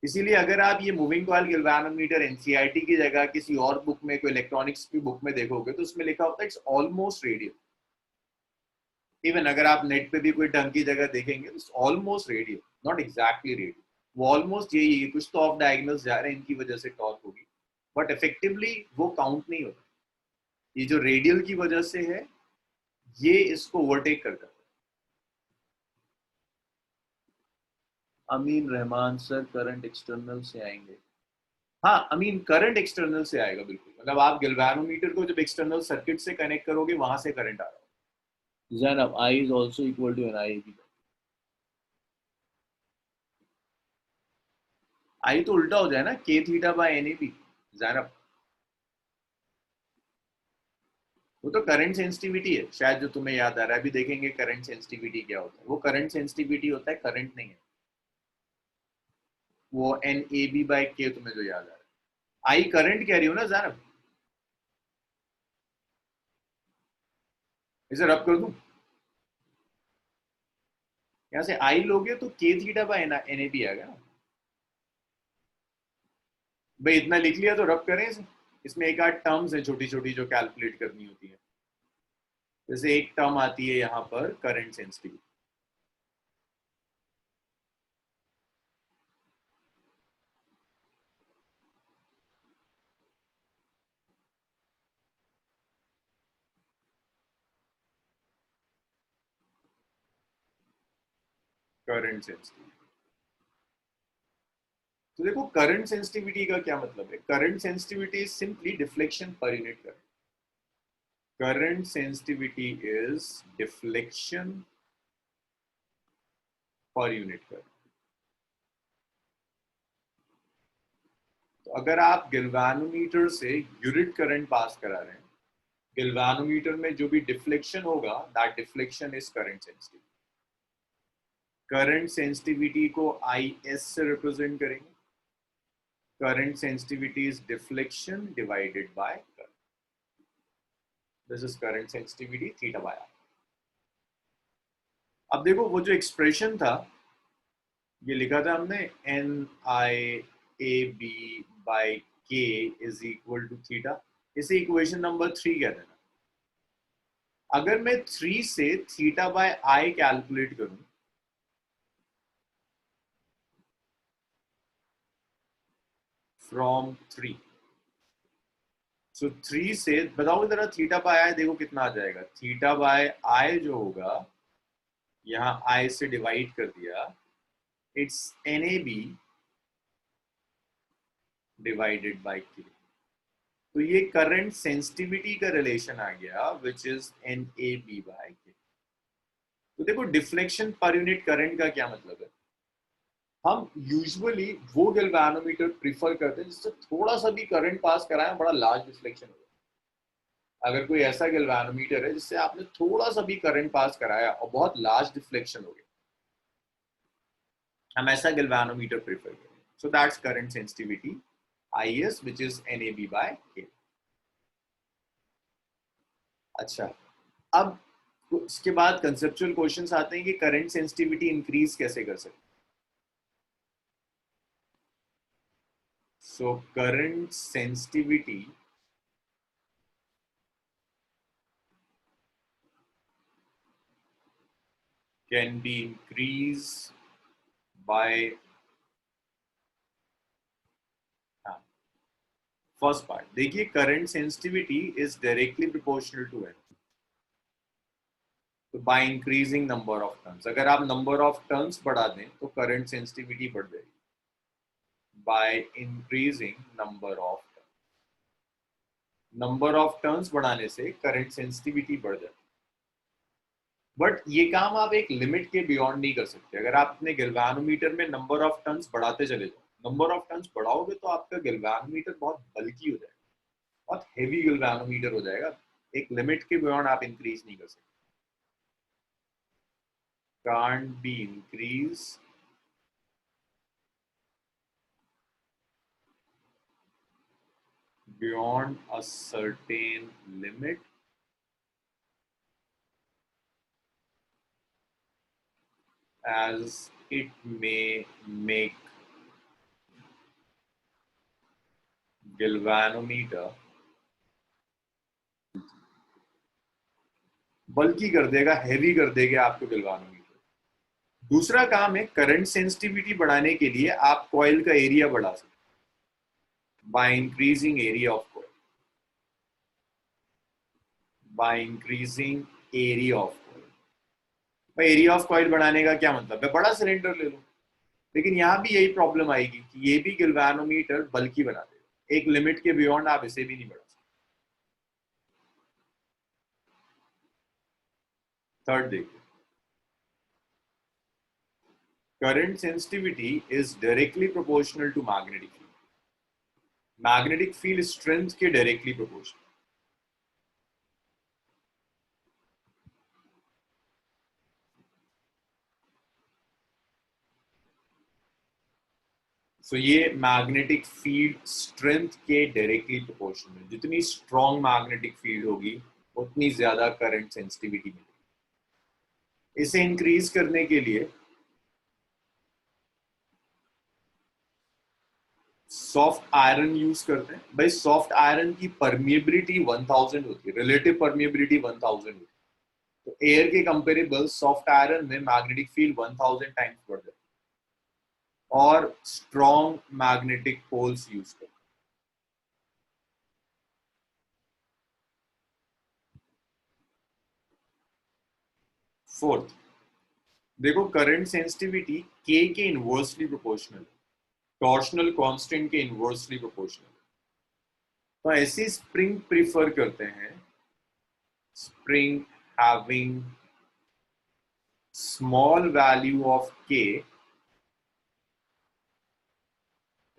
इसीलिए अगर आप ये मूविंग कॉइल गैल्वेनोमीटर एनसीईआरटी की जगह किसी और बुक में, कोई इलेक्ट्रॉनिक्स की बुक में देखोगे तो उसमें लिखा होता है इट्स ऑलमोस्ट रेडियल। इवन अगर आप नेट पे भी कोई ढंग की जगह देखेंगे तो almost radial, not exactly radial, वो ऑलमोस्ट यही है, कुछ तो ऑफ डायगोनल्स जा रहे हैं, इनकी वजह से टॉर्क होगी, बट इफेक्टिवली वो काउंट नहीं होता, ये जो रेडियल की वजह से है ये इसको ओवरटेक करता है। अमीन रहमान सर करंट एक्सटर्नल से आएंगे? हाँ अमीन, करंट एक्सटर्नल से आएगा बिल्कुल, मतलब आप गैल्वेनोमीटर को जब एक्सटर्नल सर्किट से कनेक्ट करोगे वहां से करंट आ रहा है। Zainab I is also equal to N I B, I तो उल्टा हो जाए ना, K theta by N A B. Zainab वो तो करंट सेंसिटिविटी है शायद जो तुम्हें याद आ रहा है, अभी देखेंगे करंट सेंसिटिविटी क्या होता है, वो करंट सेंसिटिविटी होता है, करंट नहीं है, वो एन ए बी बाय के तुम्हें जो याद आ रहा है, आई करंट कह रही हो ना जैनब, इसे रब कर दूं, यहाँ से आई लोगे तो K theta by N A B आएगा ना, भाई इतना लिख लिया तो रब करें इसे, इसमें एक आध टर्म्स है छोटी छोटी जो कैलकुलेट करनी होती है, जैसे एक टर्म आती है यहाँ पर करंट सेंसिटिविटी, करंट सेंसिटिविटी। तो देखो करंट सेंसिटिविटी का क्या मतलब है, current sensitivity is simply deflection per unit current, current sensitivity is deflection per unit current. तो अगर आप गैल्वेनोमीटर से यूनिट करंट पास करा रहे हैं, गैल्वेनोमीटर में जो भी डिफ्लेक्शन होगा that deflection is current sensitivity, current sensitivity को आई एस से रिप्रेजेंट करेंगे, current sensitivity is deflection divided by current, this is current sensitivity theta by R. अब देखो वो जो एक्सप्रेशन था ये लिखा था हमने N I A B by K is equal to theta, इसे इक्वेशन नंबर 3 कहते हैं। अगर मैं 3 से थीटा बाय आई कैलकुलेट करूं, फ्रॉम 3, सो 3 से बताओ जरा थीटा बाय आई देखो कितना आ जाएगा, थीटा बाय आई जो होगा यहाँ आई से डिवाइड कर दिया, it's N A B divided by K, तो ये करंट सेंसिटिविटी का रिलेशन आ गया which is N A B by K. तो देखो डिफ्लेक्शन पर यूनिट करंट का क्या मतलब है, हम यूजुअली वो गैल्वेनोमीटर प्रीफर करते हैं जिससे थोड़ा सा भी करंट पास कराएं, बड़ा लार्ज डिफ्लेक्शन हो जाए। अगर कोई ऐसा गैल्वेनोमीटर है जिससे आपने थोड़ा सा भी करंट पास कराया और बहुत लार्ज डिफ्लेक्शन हो गया, हम ऐसा गैल्वेनोमीटर प्रीफर करें। So that's current sensitivity IS which is NAB by K। अच्छा, अब उसके बाद कंसेप्चुअल क्वेश्चंस आते हैं कि करंट सेंसिटिविटी इंक्रीज कैसे कर सकते हैं। So current sensitivity can be increased by first part देखिए, current sensitivity is directly proportional to N, तो by increasing number of turns, अगर आप नंबर ऑफ टर्न्स बढ़ा दें तो करंट सेंसिटिविटी बढ़ जाएगी bye increasing number of turns बढ़ाने से करंट सेंसिटिविटी बढ़ जाती है। बट ये काम आप एक लिमिट के बियॉन्ड नहीं कर सकते। अगर आप अपने गैल्वेनोमीटर में नंबर ऑफ टर्न्स बढ़ाते चले जाओ, नंबर ऑफ टर्न्स बढ़ाओगे तो आपका गैल्वेनोमीटर बहुत बल्की हो जाएगा, बहुत हेवी गैल्वेनोमीटर हो जाएगा। एक लिमिट के बियॉन्ड आप इंक्रीज नहीं कर सकते। Can't be increased beyond a certain limit as it may make galvanometer बल्कि कर देगा, हैवी कर देगा आपको गैल्वेनोमीटर। दूसरा काम है करंट सेंसिटिविटी बढ़ाने के लिए आप कॉइल का एरिया बढ़ा सकते by increasing area of coil, by increasing area of coil. भाई एरिया ऑफ कॉइल बढ़ाने का क्या मतलब है, बड़ा सिलेंडर ले लो, लेकिन यहां भी यही प्रॉब्लम आएगी कि ये भी गैल्वेनोमीटर बल्कि बना देगा, एक लिमिट के बियॉन्ड आप इसे भी नहीं बढ़ा सकते। थर्ड देखिए, current sensitivity is directly proportional to magnetic field, magnetic field strength के directly proportional। so ये magnetic field strength के directly proportional है, जितनी strong magnetic field होगी उतनी ज्यादा current sensitivity मिलेगी। इसे increase करने के लिए सॉफ्ट आयरन यूज करते हैं। भाई सॉफ्ट आयरन की परमिएबिलिटी 1000 होती है, रिलेटिव परमिएबिलिटी 1000 होती है, तो एयर के कंपेरेबल सॉफ्ट आयरन में मैग्नेटिक फील्ड 1000 टाइम्स बढ़ जाती है और स्ट्रॉन्ग मैग्नेटिक पोल्स यूज करते हैं। फोर्थ देखो, करंट सेंसिटिविटी के इनवर्सली प्रोपोर्शनल, टॉर्शनल कांस्टेंट के इनवर्सली प्रोपोर्शनल। तो ऐसी स्प्रिंग प्रीफर करते हैं, spring having small value of k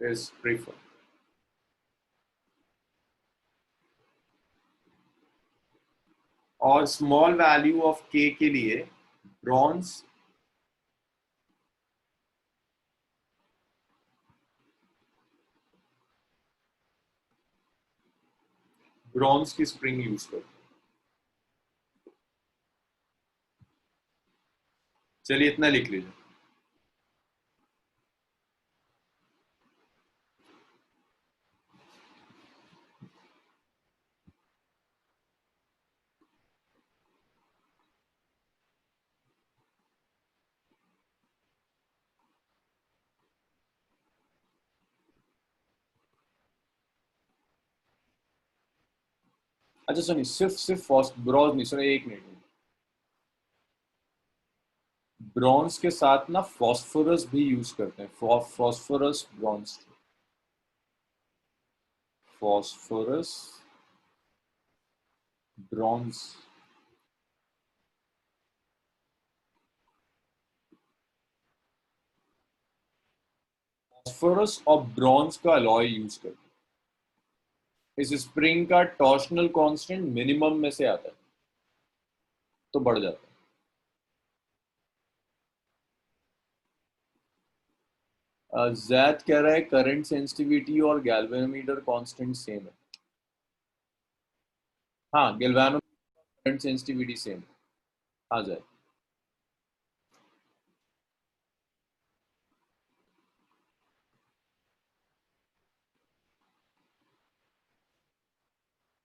is preferred। और स्मॉल वैल्यू ऑफ k के लिए ब्रॉन्ज की स्प्रिंग यूज करते हैं। चलिए इतना लिख लीजिए। अच्छा सुनिए, सिर्फ सिर्फ ब्रॉन्ज नहीं, सुनिए एक मिनट, ब्रॉन्ज के साथ ना फॉस्फोरस भी यूज करते हैं, phosphorus bronze, phosphorus bronze. Phosphorus और ब्रॉन्ज का अलॉय यूज करके इस स्प्रिंग का टॉर्शनल कांस्टेंट मिनिमम में से आता है तो बढ़ जाता है। जैद कह रहा है करंट सेंसिटिविटी और गैल्वेनोमीटर कांस्टेंट सेम है। हाँ, गैल्वेनोमीटर करंट सेंसिटिविटी सेम है। हाँ जैद,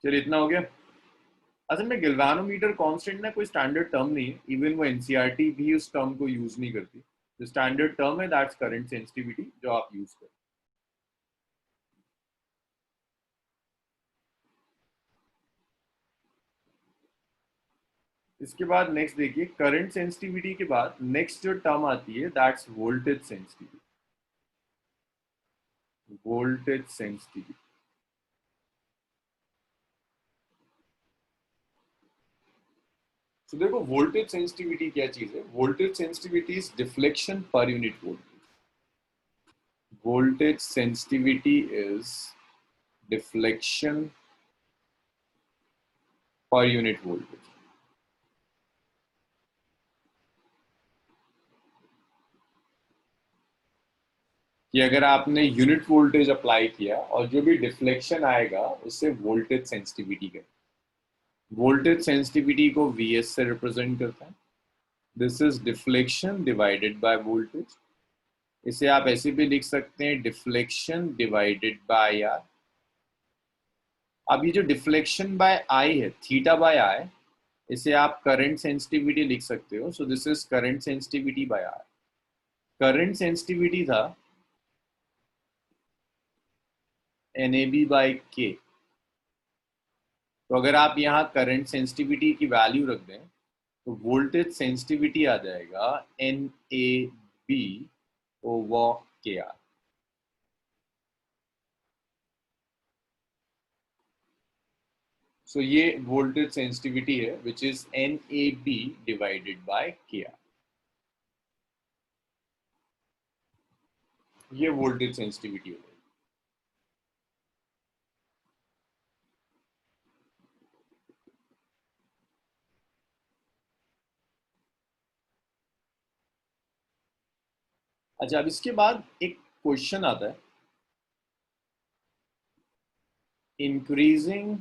चलिए इतना हो गया। असल में गैल्वेनोमीटर कांस्टेंट ना कोई स्टैंडर्ड टर्म नहीं है, इवन वो एनसीईआरटी भी उस टर्म को यूज नहीं करती। जो स्टैंडर्ड टर्म है दैट्स करंट सेंसिटिविटी, जो आप यूज करें। इसके बाद नेक्स्ट देखिए, करंट सेंसिटिविटी के बाद नेक्स्ट जो टर्म आती है that's voltage sensitivity. Voltage sensitivity, तो देखो वोल्टेज सेंसिटिविटी क्या चीज है। Voltage sensitivity is deflection per unit voltage. Voltage sensitivity is deflection per unit voltage. कि अगर आपने यूनिट वोल्टेज अप्लाई किया और जो भी डिफ्लेक्शन आएगा उससे वोल्टेज सेंसिटिविटी का, वोल्टेज सेंसिटिविटी को Vs से रिप्रेजेंट करता है। This is deflection divided by voltage. इसे आप ऐसे भी लिख सकते हैं, डिफ्लेक्शन डिवाइडेड बाय आर। अब ये जो डिफ्लेक्शन बाय आई है, थीटा बाय आई, इसे आप करंट सेंसिटिविटी लिख सकते हो। So this is current sensitivity by R. Current sensitivity था NAB बाय के। तो अगर आप यहाँ करंट सेंसिटिविटी की वैल्यू रख दें तो वोल्टेज सेंसिटिविटी आ जाएगा NAB ओवर KR। सो ये वोल्टेज सेंसिटिविटी है which is NAB divided by KR। ये वोल्टेज सेंसिटिविटी है। अच्छा, अब इसके बाद एक क्वेश्चन आता है, increasing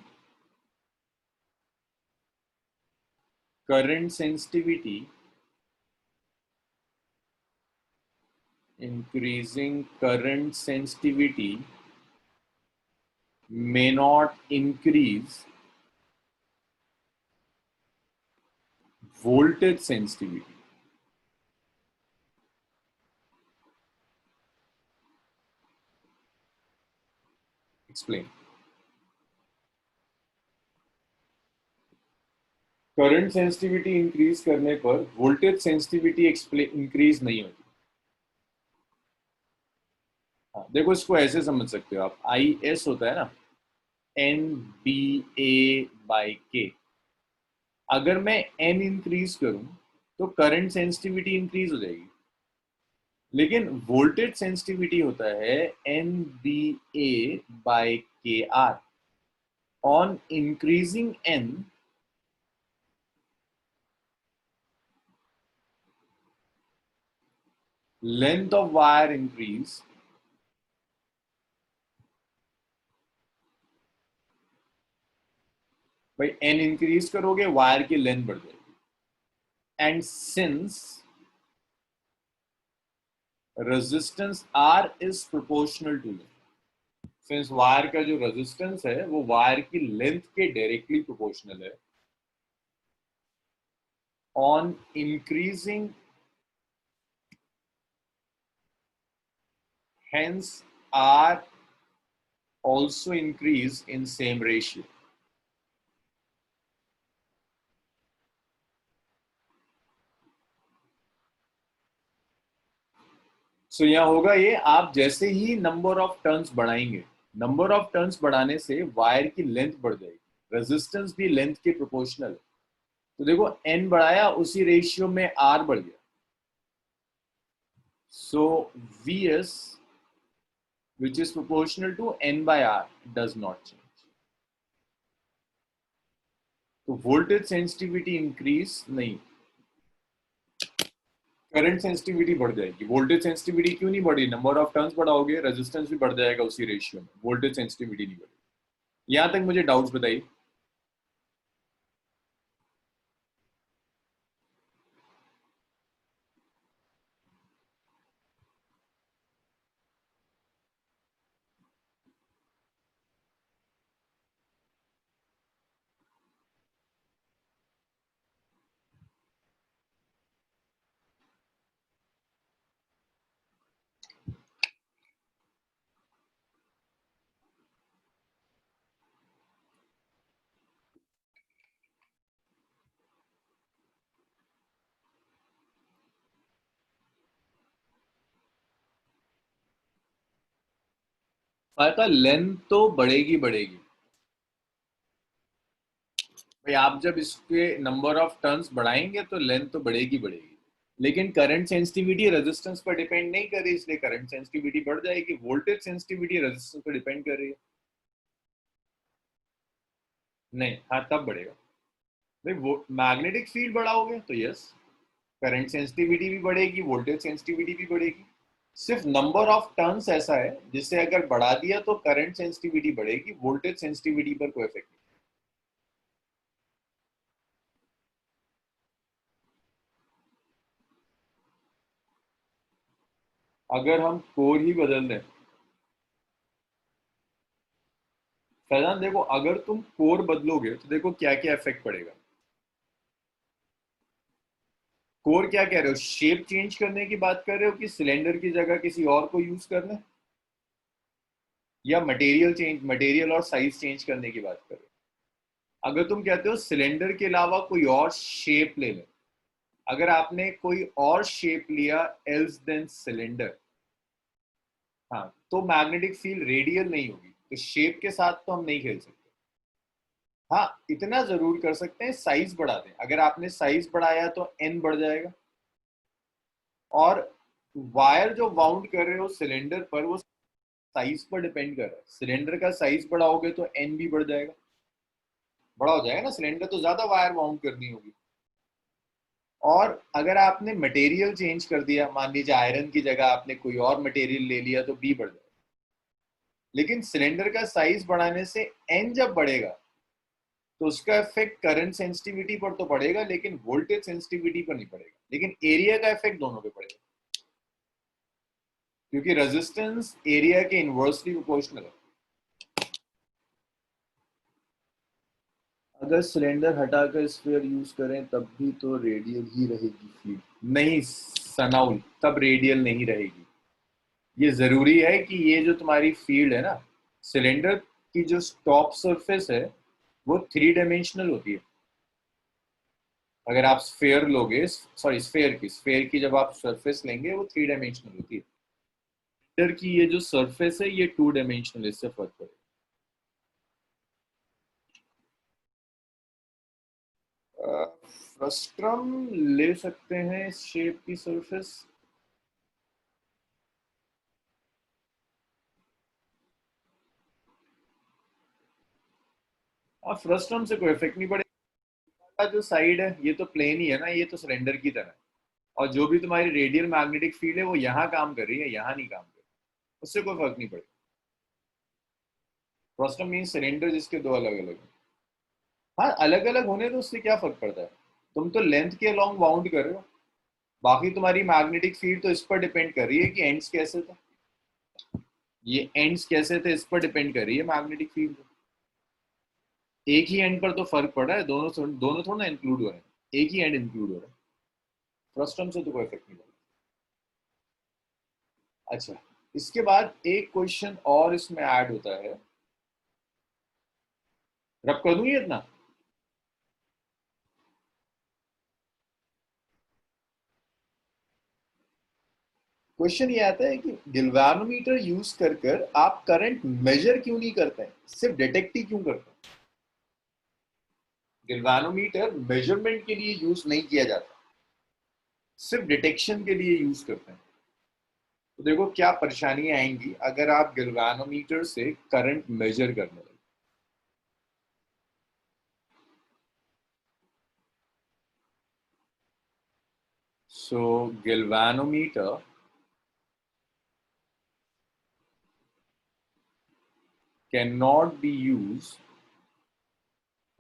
current sensitivity, increasing current sensitivity may not increase voltage sensitivity. Explain. Current sensitivity increase करने पर वोल्टेज सेंसिटिविटी इंक्रीज नहीं होती। हाँ, देखो इसको ऐसे समझ सकते हो आप, IS होता है ना NBA/K। अगर मैं N इंक्रीज करूं तो करंट सेंसिटिविटी इंक्रीज हो जाएगी, लेकिन वोल्टेज सेंसिटिविटी होता है NBA/KR। On increasing N, length of wire increase, भाई N इंक्रीज करोगे वायर की लेंथ बढ़ जाएगी। And since resistance R is proportional to length, since wire का जो रेजिस्टेंस है वो वायर की लेंथ के डायरेक्टली प्रोपोर्शनल है, on increasing hence R also increase in same ratio। So यहाँ होगा ये, आप जैसे ही नंबर ऑफ टर्न्स बढ़ाएंगे, नंबर ऑफ टर्न्स बढ़ाने से वायर की लेंथ बढ़ जाएगी, रेजिस्टेंस भी लेंथ के प्रोपोर्शनल है। तो देखो N बढ़ाया उसी रेशियो में R बढ़ गया। सो VS which is proportional to n by r does not change. तो वोल्टेज सेंसिटिविटी इंक्रीज नहीं, करंट सेंसिटिविटी बढ़ जाएगी। वोल्टेज सेंसिटिविटी क्यों नहीं बढ़ी? नंबर ऑफ टर्न्स बढ़ाओगे, रेजिस्टेंस भी बढ़ जाएगा उसी रेशियो में, वोल्टेज सेंसिटिविटी नहीं बढ़ेगी। यहां तक मुझे डाउट्स बताइए। फायदा लेंथ तो बढ़ेगी बढ़ेगी भाई, आप जब इसके नंबर ऑफ टर्न्स बढ़ाएंगे तो लेंथ तो बढ़ेगी बढ़ेगी, लेकिन करंट सेंसिटिविटी रेजिस्टेंस पर डिपेंड नहीं कर रही, इसलिए करंट सेंसिटिविटी बढ़ जाएगी। वोल्टेज सेंसिटिविटी रेजिस्टेंस पर डिपेंड कर रही है। नहीं, हाँ तब बढ़ेगा भाई। वो मैग्नेटिक फील्ड बढ़ाओगे तो यस, करंट सेंसिटिविटी भी बढ़ेगी, वोल्टेज सेंसिटिविटी भी बढ़ेगी। सिर्फ नंबर ऑफ टर्न्स ऐसा है जिससे अगर बढ़ा दिया तो करंट सेंसिटिविटी बढ़ेगी, वोल्टेज सेंसिटिविटी पर कोई इफेक्ट नहीं। अगर हम कोर ही बदल दें, फैजान देखो, अगर तुम कोर बदलोगे तो देखो क्या क्या इफेक्ट पड़ेगा। कोर क्या कह रहे हो? शेप चेंज करने की बात कर रहे हो कि सिलेंडर की जगह किसी और को यूज करना, या मटेरियल चेंज, मटेरियल और साइज चेंज करने की बात कर रहे हो? अगर तुम कहते हो सिलेंडर के अलावा कोई और शेप ले लें, अगर आपने कोई और शेप लिया एल्स देन सिलेंडर, हाँ, तो मैग्नेटिक फील्ड रेडियल नहीं होगी, तो शेप के साथ तो हम नहीं खेल सकते। हाँ, इतना जरूर कर सकते हैं, साइज बढ़ा दें। अगर आपने साइज बढ़ाया तो एन बढ़ जाएगा, और वायर जो वाउंड कर रहे हो सिलेंडर पर वो साइज पर डिपेंड कर रहा है। सिलेंडर का साइज बढ़ाओगे तो एन भी बढ़ जाएगा, बड़ा हो जाएगा ना, सिलेंडर तो ज्यादा वायर वाउंड करनी होगी। और अगर आपने मटेरियल चेंज कर दिया, मान लीजिए आयरन की जगह आपने कोई और मटेरियल ले लिया, तो बी बढ़ जाएगा। लेकिन सिलेंडर का साइज बढ़ाने से एन जब बढ़ेगा तो उसका इफेक्ट करंट सेंसिटिविटी पर तो पड़ेगा, लेकिन वोल्टेज सेंसिटिविटी पर नहीं पड़ेगा, लेकिन एरिया का इफेक्ट दोनों पे पड़ेगा, क्योंकि रेजिस्टेंस एरिया के इनवर्सली प्रोपोर्शनल है। अगर सिलेंडर हटाकर स्फीयर यूज करें तब भी तो रेडियल ही रहेगी फील्ड। नहीं सनाउल, तब रेडियल नहीं रहेगी। ये जरूरी है कि ये जो तुम्हारी फील्ड है ना, सिलेंडर की जो टॉप सरफेस है वो थ्री डायमेंशनल होती है। अगर आप स्फेयर लोगे, सॉरी स्फेयर की जब आप सरफेस लेंगे वो थ्री डायमेंशनल होती है। सिलेंडर की ये जो सरफेस है ये टू डायमेंशनल, इससे फर्क पड़ेगा। फ्रस्ट्रम ले सकते हैं इस शेप की सरफेस। फ्रस्ट्रम से कोई इफेक्ट नहीं पड़ेगा। जो साइड है ये तो प्लेन ही है ना, ये तो सिलेंडर की तरह है। और जो भी तुम्हारी रेडियल मैग्नेटिक फील्ड है वो यहाँ काम कर रही है, यहाँ नहीं काम कर रही, उससे कोई फर्क नहीं पड़ेगा। फ्रस्ट्रम मीन सिलेंडर जिसके दो अलग अलग है। हाँ, अलग अलग होने तो उससे क्या फर्क पड़ता है? तुम तो लेंथ के अलोंग बाउंड कर रहे हो, बाकी तुम्हारी मैग्नेटिक फील्ड तो इस पर डिपेंड कर रही है कि एंड्स कैसे थे, ये एंड्स कैसे थे इस पर डिपेंड कर रही है मैग्नेटिक फील्ड। एक ही एंड पर तो फर्क पड़ रहा है, दोनों दोनों थोड़ा ना इंक्लूड हो रहे हैं, एक ही एंड इंक्लूड हो रहा है। फ्रस्ट्रम से तो कोई इफेक्ट नहीं पड़ता। अच्छा, इसके बाद एक क्वेश्चन और इसमें ऐड होता है, रब कर दूं ये इतना। क्वेश्चन ये आता है कि गिल्वानोमीटर यूज कर कर आप करंट मेजर क्यों नहीं करते हैं, सिर्फ डिटेक्ट ही क्यों करते हैं? गिल्वानोमीटर मेजरमेंट के लिए यूज नहीं किया जाता, सिर्फ डिटेक्शन के लिए यूज करते हैं। तो देखो क्या परेशानी आएंगी अगर आप गैल्वेनोमीटर से करंट मेजर करने लगे। So galvanometer can not be use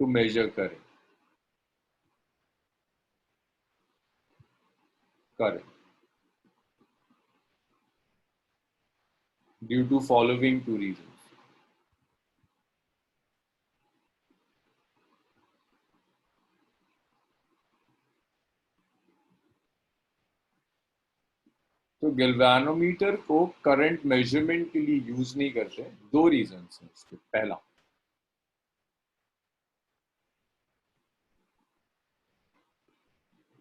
to measure current due to following two reason. तो गैल्वेनोमीटर को करंट मेजरमेंट के लिए यूज नहीं करते, दो रीजन हैं इसके। पहला,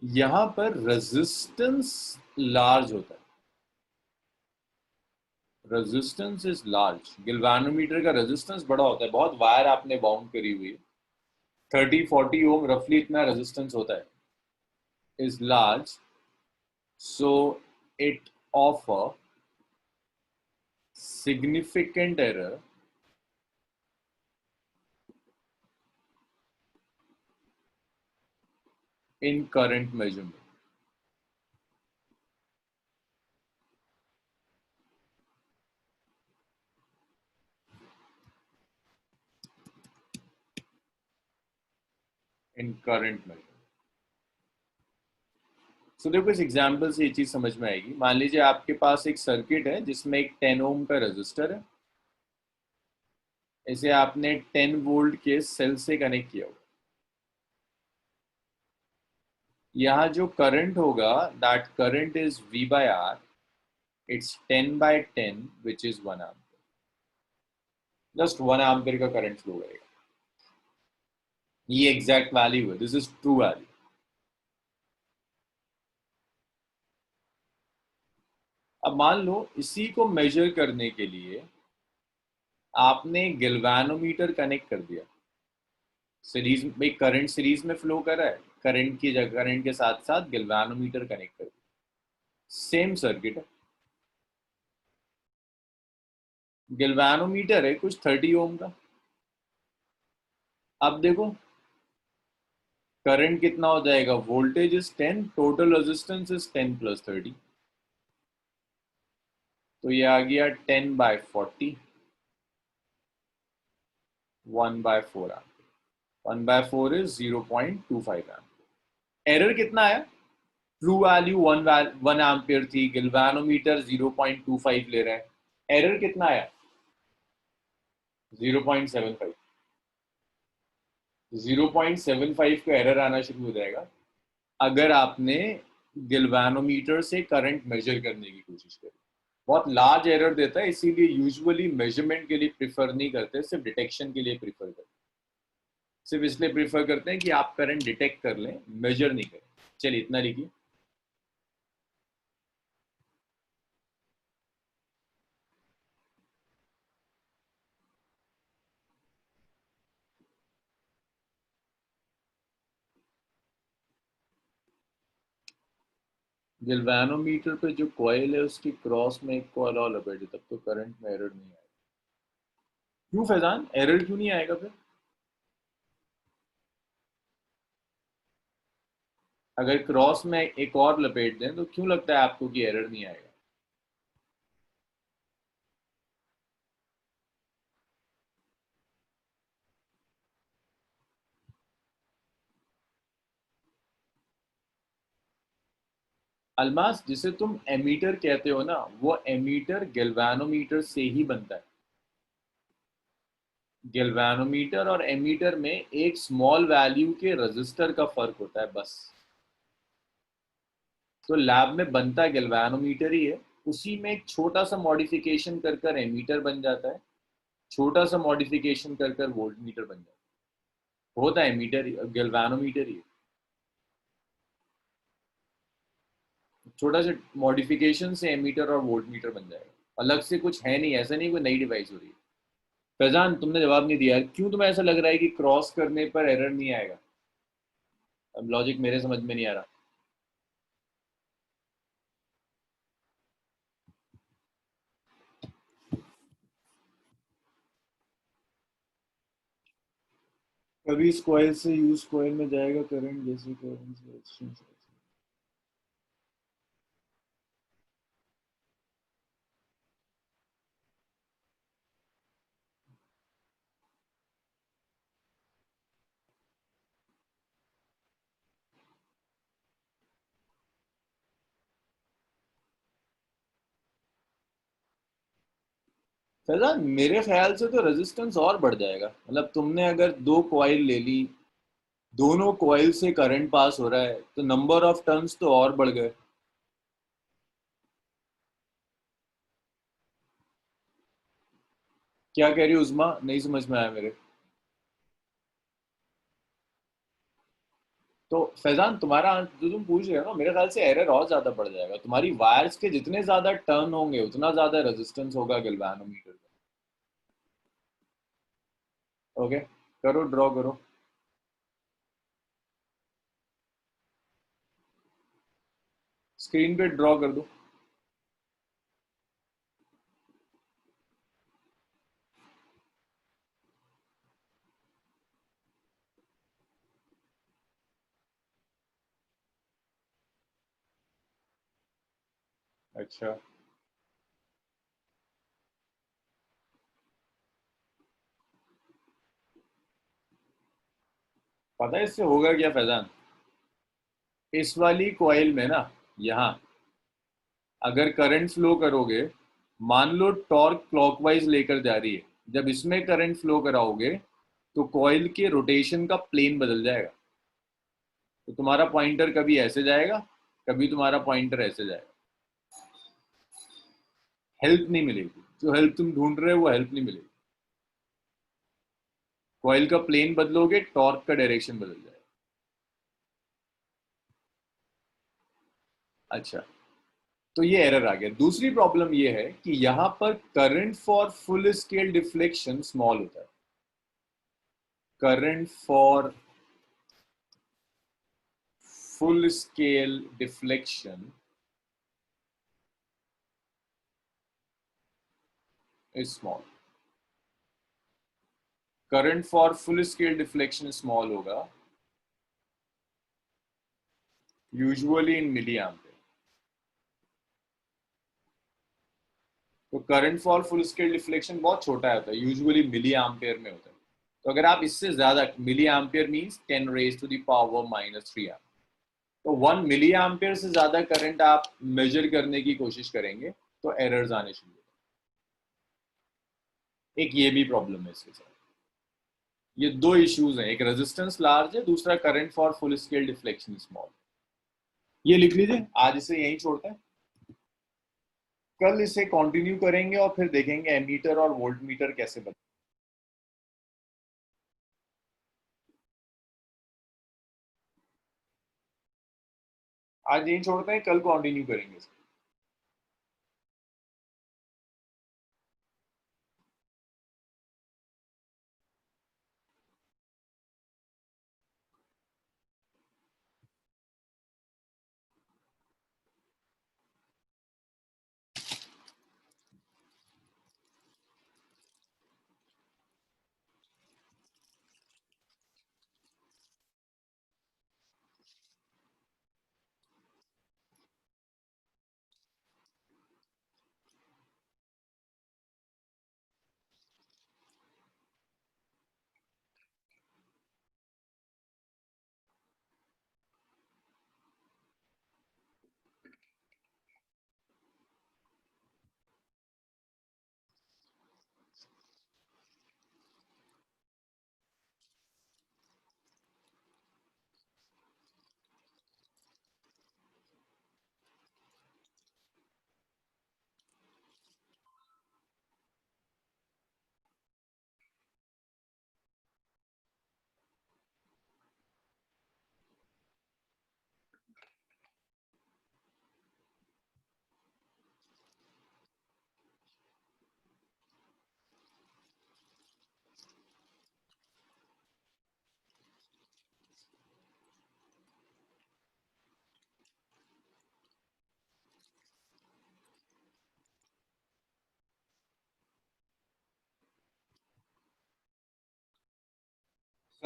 यहां पर रेजिस्टेंस लार्ज होता है, रेजिस्टेंस इज लार्ज। गैल्वेनोमीटर का रेजिस्टेंस बड़ा होता है, बहुत वायर आपने बाउंड करी हुई है, 30-40 ओम रफली इतना रेजिस्टेंस होता है, is large, so it offer significant error in current measurement. In current measurement. So देखो इस एग्जाम्पल से ये चीज समझ में आएगी। मान लीजिए आपके पास एक सर्किट है जिसमें एक 10 ओम का रेजिस्टर है, इसे आपने 10 वोल्ट के सेल से कनेक्ट किया होगा। यहाँ जो करंट होगा, that current is V by R, it's 10/10 which is 1 ampere. Just 1 ampere का करंट फ्लो करेगा। ये एग्जैक्ट वैल्यू है, दिस इज ट्रू वैल्यू। अब मान लो इसी को मेजर करने के लिए आपने गैल्वेनोमीटर कनेक्ट कर दिया, सीरीज में करंट सीरीज में फ्लो कर रहा है, करंट की जगह करंट के साथ साथ गैल्वेनोमीटर कनेक्ट कर दिया, सेम सर्किट है। गैल्वेनोमीटर है कुछ 30 ओम का। अब देखो करंट कितना हो जाएगा, voltage is 10, total resistance is 10 + 30, तो ये आ गया 10/40, 1/4 एम्पियर। 1/4 is 0.25 ampere. एरर कितना आया, ट्रू वैल्यू 1 एम्पियर थी, गैल्वेनोमीटर 0.25 ले रहा है, एरर कितना आया 0.75। 0.75 का एरर आना शुरू हो जाएगा अगर आपने गैल्वेनोमीटर से करंट मेजर करने की कोशिश करी। बहुत लार्ज एरर देता है, इसीलिए यूजुअली मेजरमेंट के लिए प्रिफर नहीं करते, सिर्फ डिटेक्शन के लिए प्रिफर करते हैं। सिर्फ इसलिए प्रिफर करते हैं कि आप करंट डिटेक्ट कर लें, मेजर नहीं करें। चलिए इतना लिखिए। गैल्वेनोमीटर पे जो कॉइल है उसकी क्रॉस में एक कॉइल और लपेटे, तब तो करंट में एरर नहीं आएगा। क्यों फैजान, एरर क्यों नहीं आएगा फिर? अगर क्रॉस में एक और लपेट दें तो क्यों लगता है आपको कि एरर नहीं आएगा? अलमास, जिसे तुम एमीटर कहते हो ना, वो एमीटर गैल्वेनोमीटर से ही बनता है। गैल्वेनोमीटर और एमीटर में एक स्मॉल वैल्यू के रेजिस्टर का फर्क होता है बस। तो लैब में बनता गैल्वेनोमीटर ही है, उसी में एक छोटा सा मॉडिफिकेशन कर कर एमीटर बन जाता है, छोटा सा मॉडिफिकेशन कर कर वोल्ट मीटर बन जाता है। होता है एमीटर गैल्वेनोमीटर ही, छोटा सा मॉडिफिकेशन से एमीटर और वोल्ट मीटर बन जाएगा, अलग से कुछ है नहीं, ऐसा नहीं कोई नई डिवाइस हो रही है। फैजान तुमने जवाब नहीं दिया, क्यों तुम्हें ऐसा लग रहा है कि क्रॉस करने पर एरर नहीं आएगा? अब लॉजिक मेरे समझ में नहीं आ रहा। कभी इस कॉइल से यूज कॉइल में जाएगा करंट, जैसे करंट से एक्सचेंज। फैजान, मेरे ख्याल से तो रेजिस्टेंस और बढ़ जाएगा। मतलब तुमने अगर दो कॉइल ले ली, दोनों कॉइल से करंट पास हो रहा है, तो नंबर ऑफ टर्न्स तो और बढ़ गए। क्या कह रही हो उज़मा? नहीं समझ में आया मेरे। तो फैजान, तुम्हारा जो तुम पूछ रहे हो ना, मेरे ख्याल से एरर और ज्यादा बढ़ जाएगा। तुम्हारी वायर्स के जितने ज्यादा टर्न होंगे उतना ज्यादा रेजिस्टेंस होगा गैल्वेनोमीटर का। ओके, करो, ड्रॉ करो। स्क्रीन पे ड्रॉ कर दो। अच्छा, पता है इससे होगा क्या फैजान? इस वाली कॉइल में ना, यहाँ अगर करंट फ्लो करोगे, मान लो टॉर्क क्लॉकवाइज लेकर जा रही है, जब इसमें करंट फ्लो कराओगे तो कॉइल के रोटेशन का प्लेन बदल जाएगा। तो तुम्हारा पॉइंटर कभी ऐसे जाएगा, कभी तुम्हारा पॉइंटर ऐसे जाएगा। हेल्प नहीं मिलेगी, जो हेल्प तुम ढूंढ रहे हो वो हेल्प नहीं मिलेगी। कॉइल का प्लेन बदलोगे, टॉर्क का डायरेक्शन बदल जाएगा। अच्छा, तो ये एरर आ गया। दूसरी प्रॉब्लम ये है कि यहां पर current for full scale deflection small होता है। Current for full scale deflection is small. Current for full scale deflection small होगा, यूजुअली इन मिली एम्पियर। तो current for full scale deflection बहुत छोटा होता है, यूजुअली मिली एम्पियर में होता है। तो अगर आप इससे ज्यादा, milli ampere means 10 raise to the power minus 3 ampere, तो 1 मिली एम्पियर से ज्यादा करंट आप मेजर करने की कोशिश करेंगे तो एरर्स आने शुरू हो। एक ये भी प्रॉब्लम है इसके साथ। ये दो इश्यूज हैं, एक रेजिस्टेंस लार्ज है, दूसरा current for full scale deflection small. ये लिख लीजिए, आज इसे यहीं छोड़ते हैं। कल इसे कंटिन्यू करेंगे और फिर देखेंगे एमीटर और वोल्ट मीटर कैसे बने। आज यहीं छोड़ते हैं, कल कंटिन्यू करेंगे।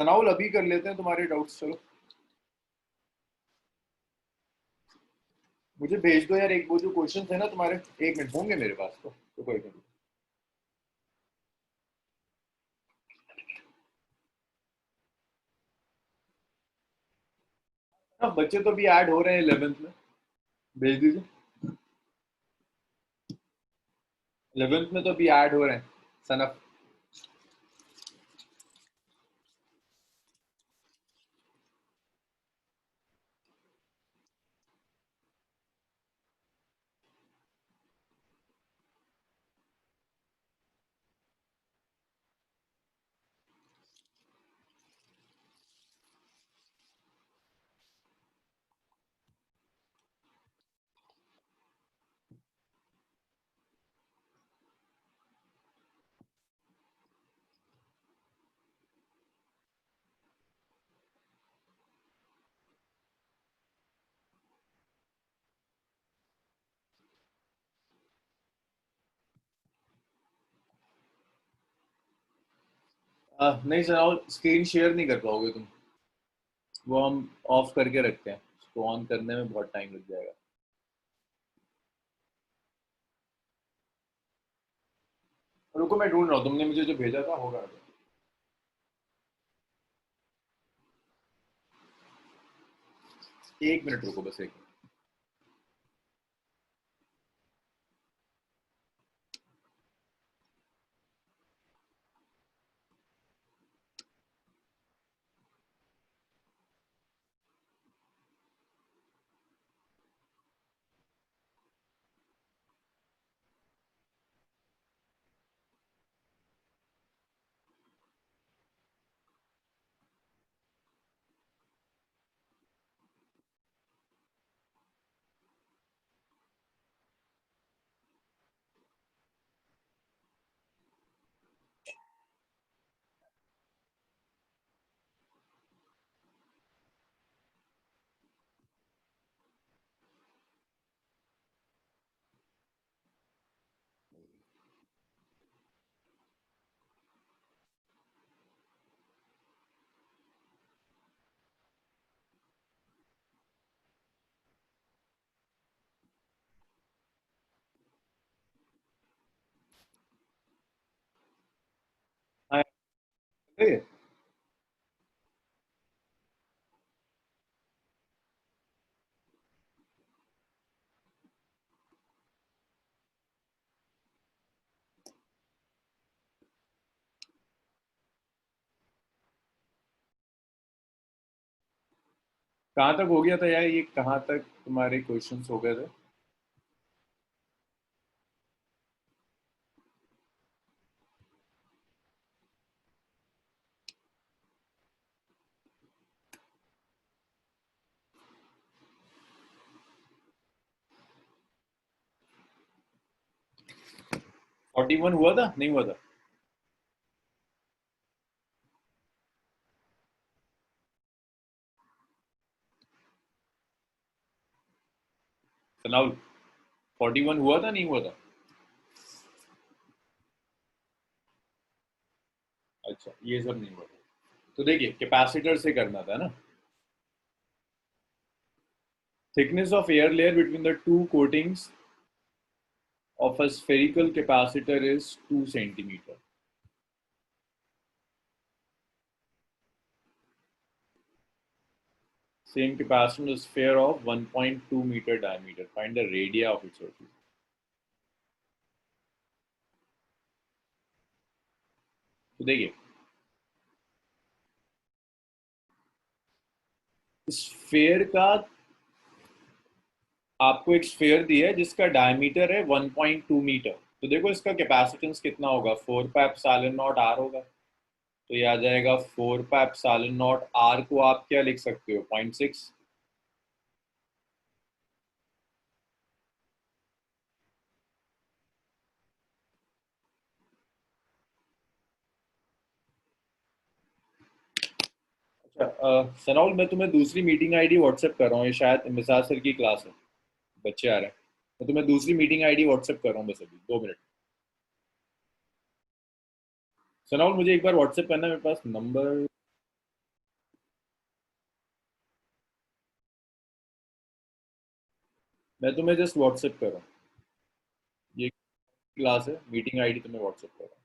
सनाउल अभी कर लेते हैं तुम्हारे डाउट्स, चलो मुझे भेज दो यार, एक वो जो क्वेश्चन है ना तुम्हारे, 1 मिनट होंगे मेरे पास तो कोई नहीं। अब बच्चे तो भी ऐड हो रहे हैं 11th में, भेज दीजिए। 11th में तो भी ऐड हो रहे हैं सनफ। नहीं सनाउल, स्क्रीन शेयर नहीं कर पाओगे तुम, वो हम ऑफ करके रखते हैं, उसको ऑन करने में बहुत टाइम लग जाएगा। रुको मैं ढूंढ रहा हूँ, तुमने मुझे जो भेजा था होगा। 1 मिनट रुको, बस 1 मिनट। हाँ, ये कहाँ तक हो गया था यार, ये कहाँ तक तुम्हारे क्वेश्चंस हो गए थे? फोर्टी वन हुआ था, नहीं हुआ था? सनाउल, 41 हुआ था, नहीं हुआ था? अच्छा, ये सब नहीं हुआ था। तो देखिए, कैपेसिटर से करना था ना। Thickness of air layer between the two coatings of a spherical capacitor is 2 centimeter. Same capacitor is a sphere of 1.2 meter diameter. Find the radii of its surface. तो देखिए, स्फेयर का आपको एक स्फेयर दिया है जिसका डायमीटर है 1.2 मीटर। तो देखो इसका कैपेसिटेंस कितना होगा, 4 पाई एप्सिलॉन नॉट आर होगा। तो ये आ जाएगा 4 पाई एप्सिलॉन नॉट आर को आप क्या लिख सकते हो, 0.6। अच्छा सनौल, मैं तुम्हें दूसरी मीटिंग आईडी व्हाट्सएप कर रहा हूँ, ये शायद मिसाज सर की क्लास है, बच्चे आ रहे हैं। मैं तुम्हें दूसरी मीटिंग आईडी व्हाट्सएप कर रहा हूँ, बस अभी 2 मिनट। सनाउल, मुझे एक बार व्हाट्सएप करना है, मेरे पास नंबर मैं तुम्हें जस्ट व्हाट्सएप कर रहा हूँ, ये क्लास है, मीटिंग आईडी तुम्हें व्हाट्सएप कर रहा हूँ।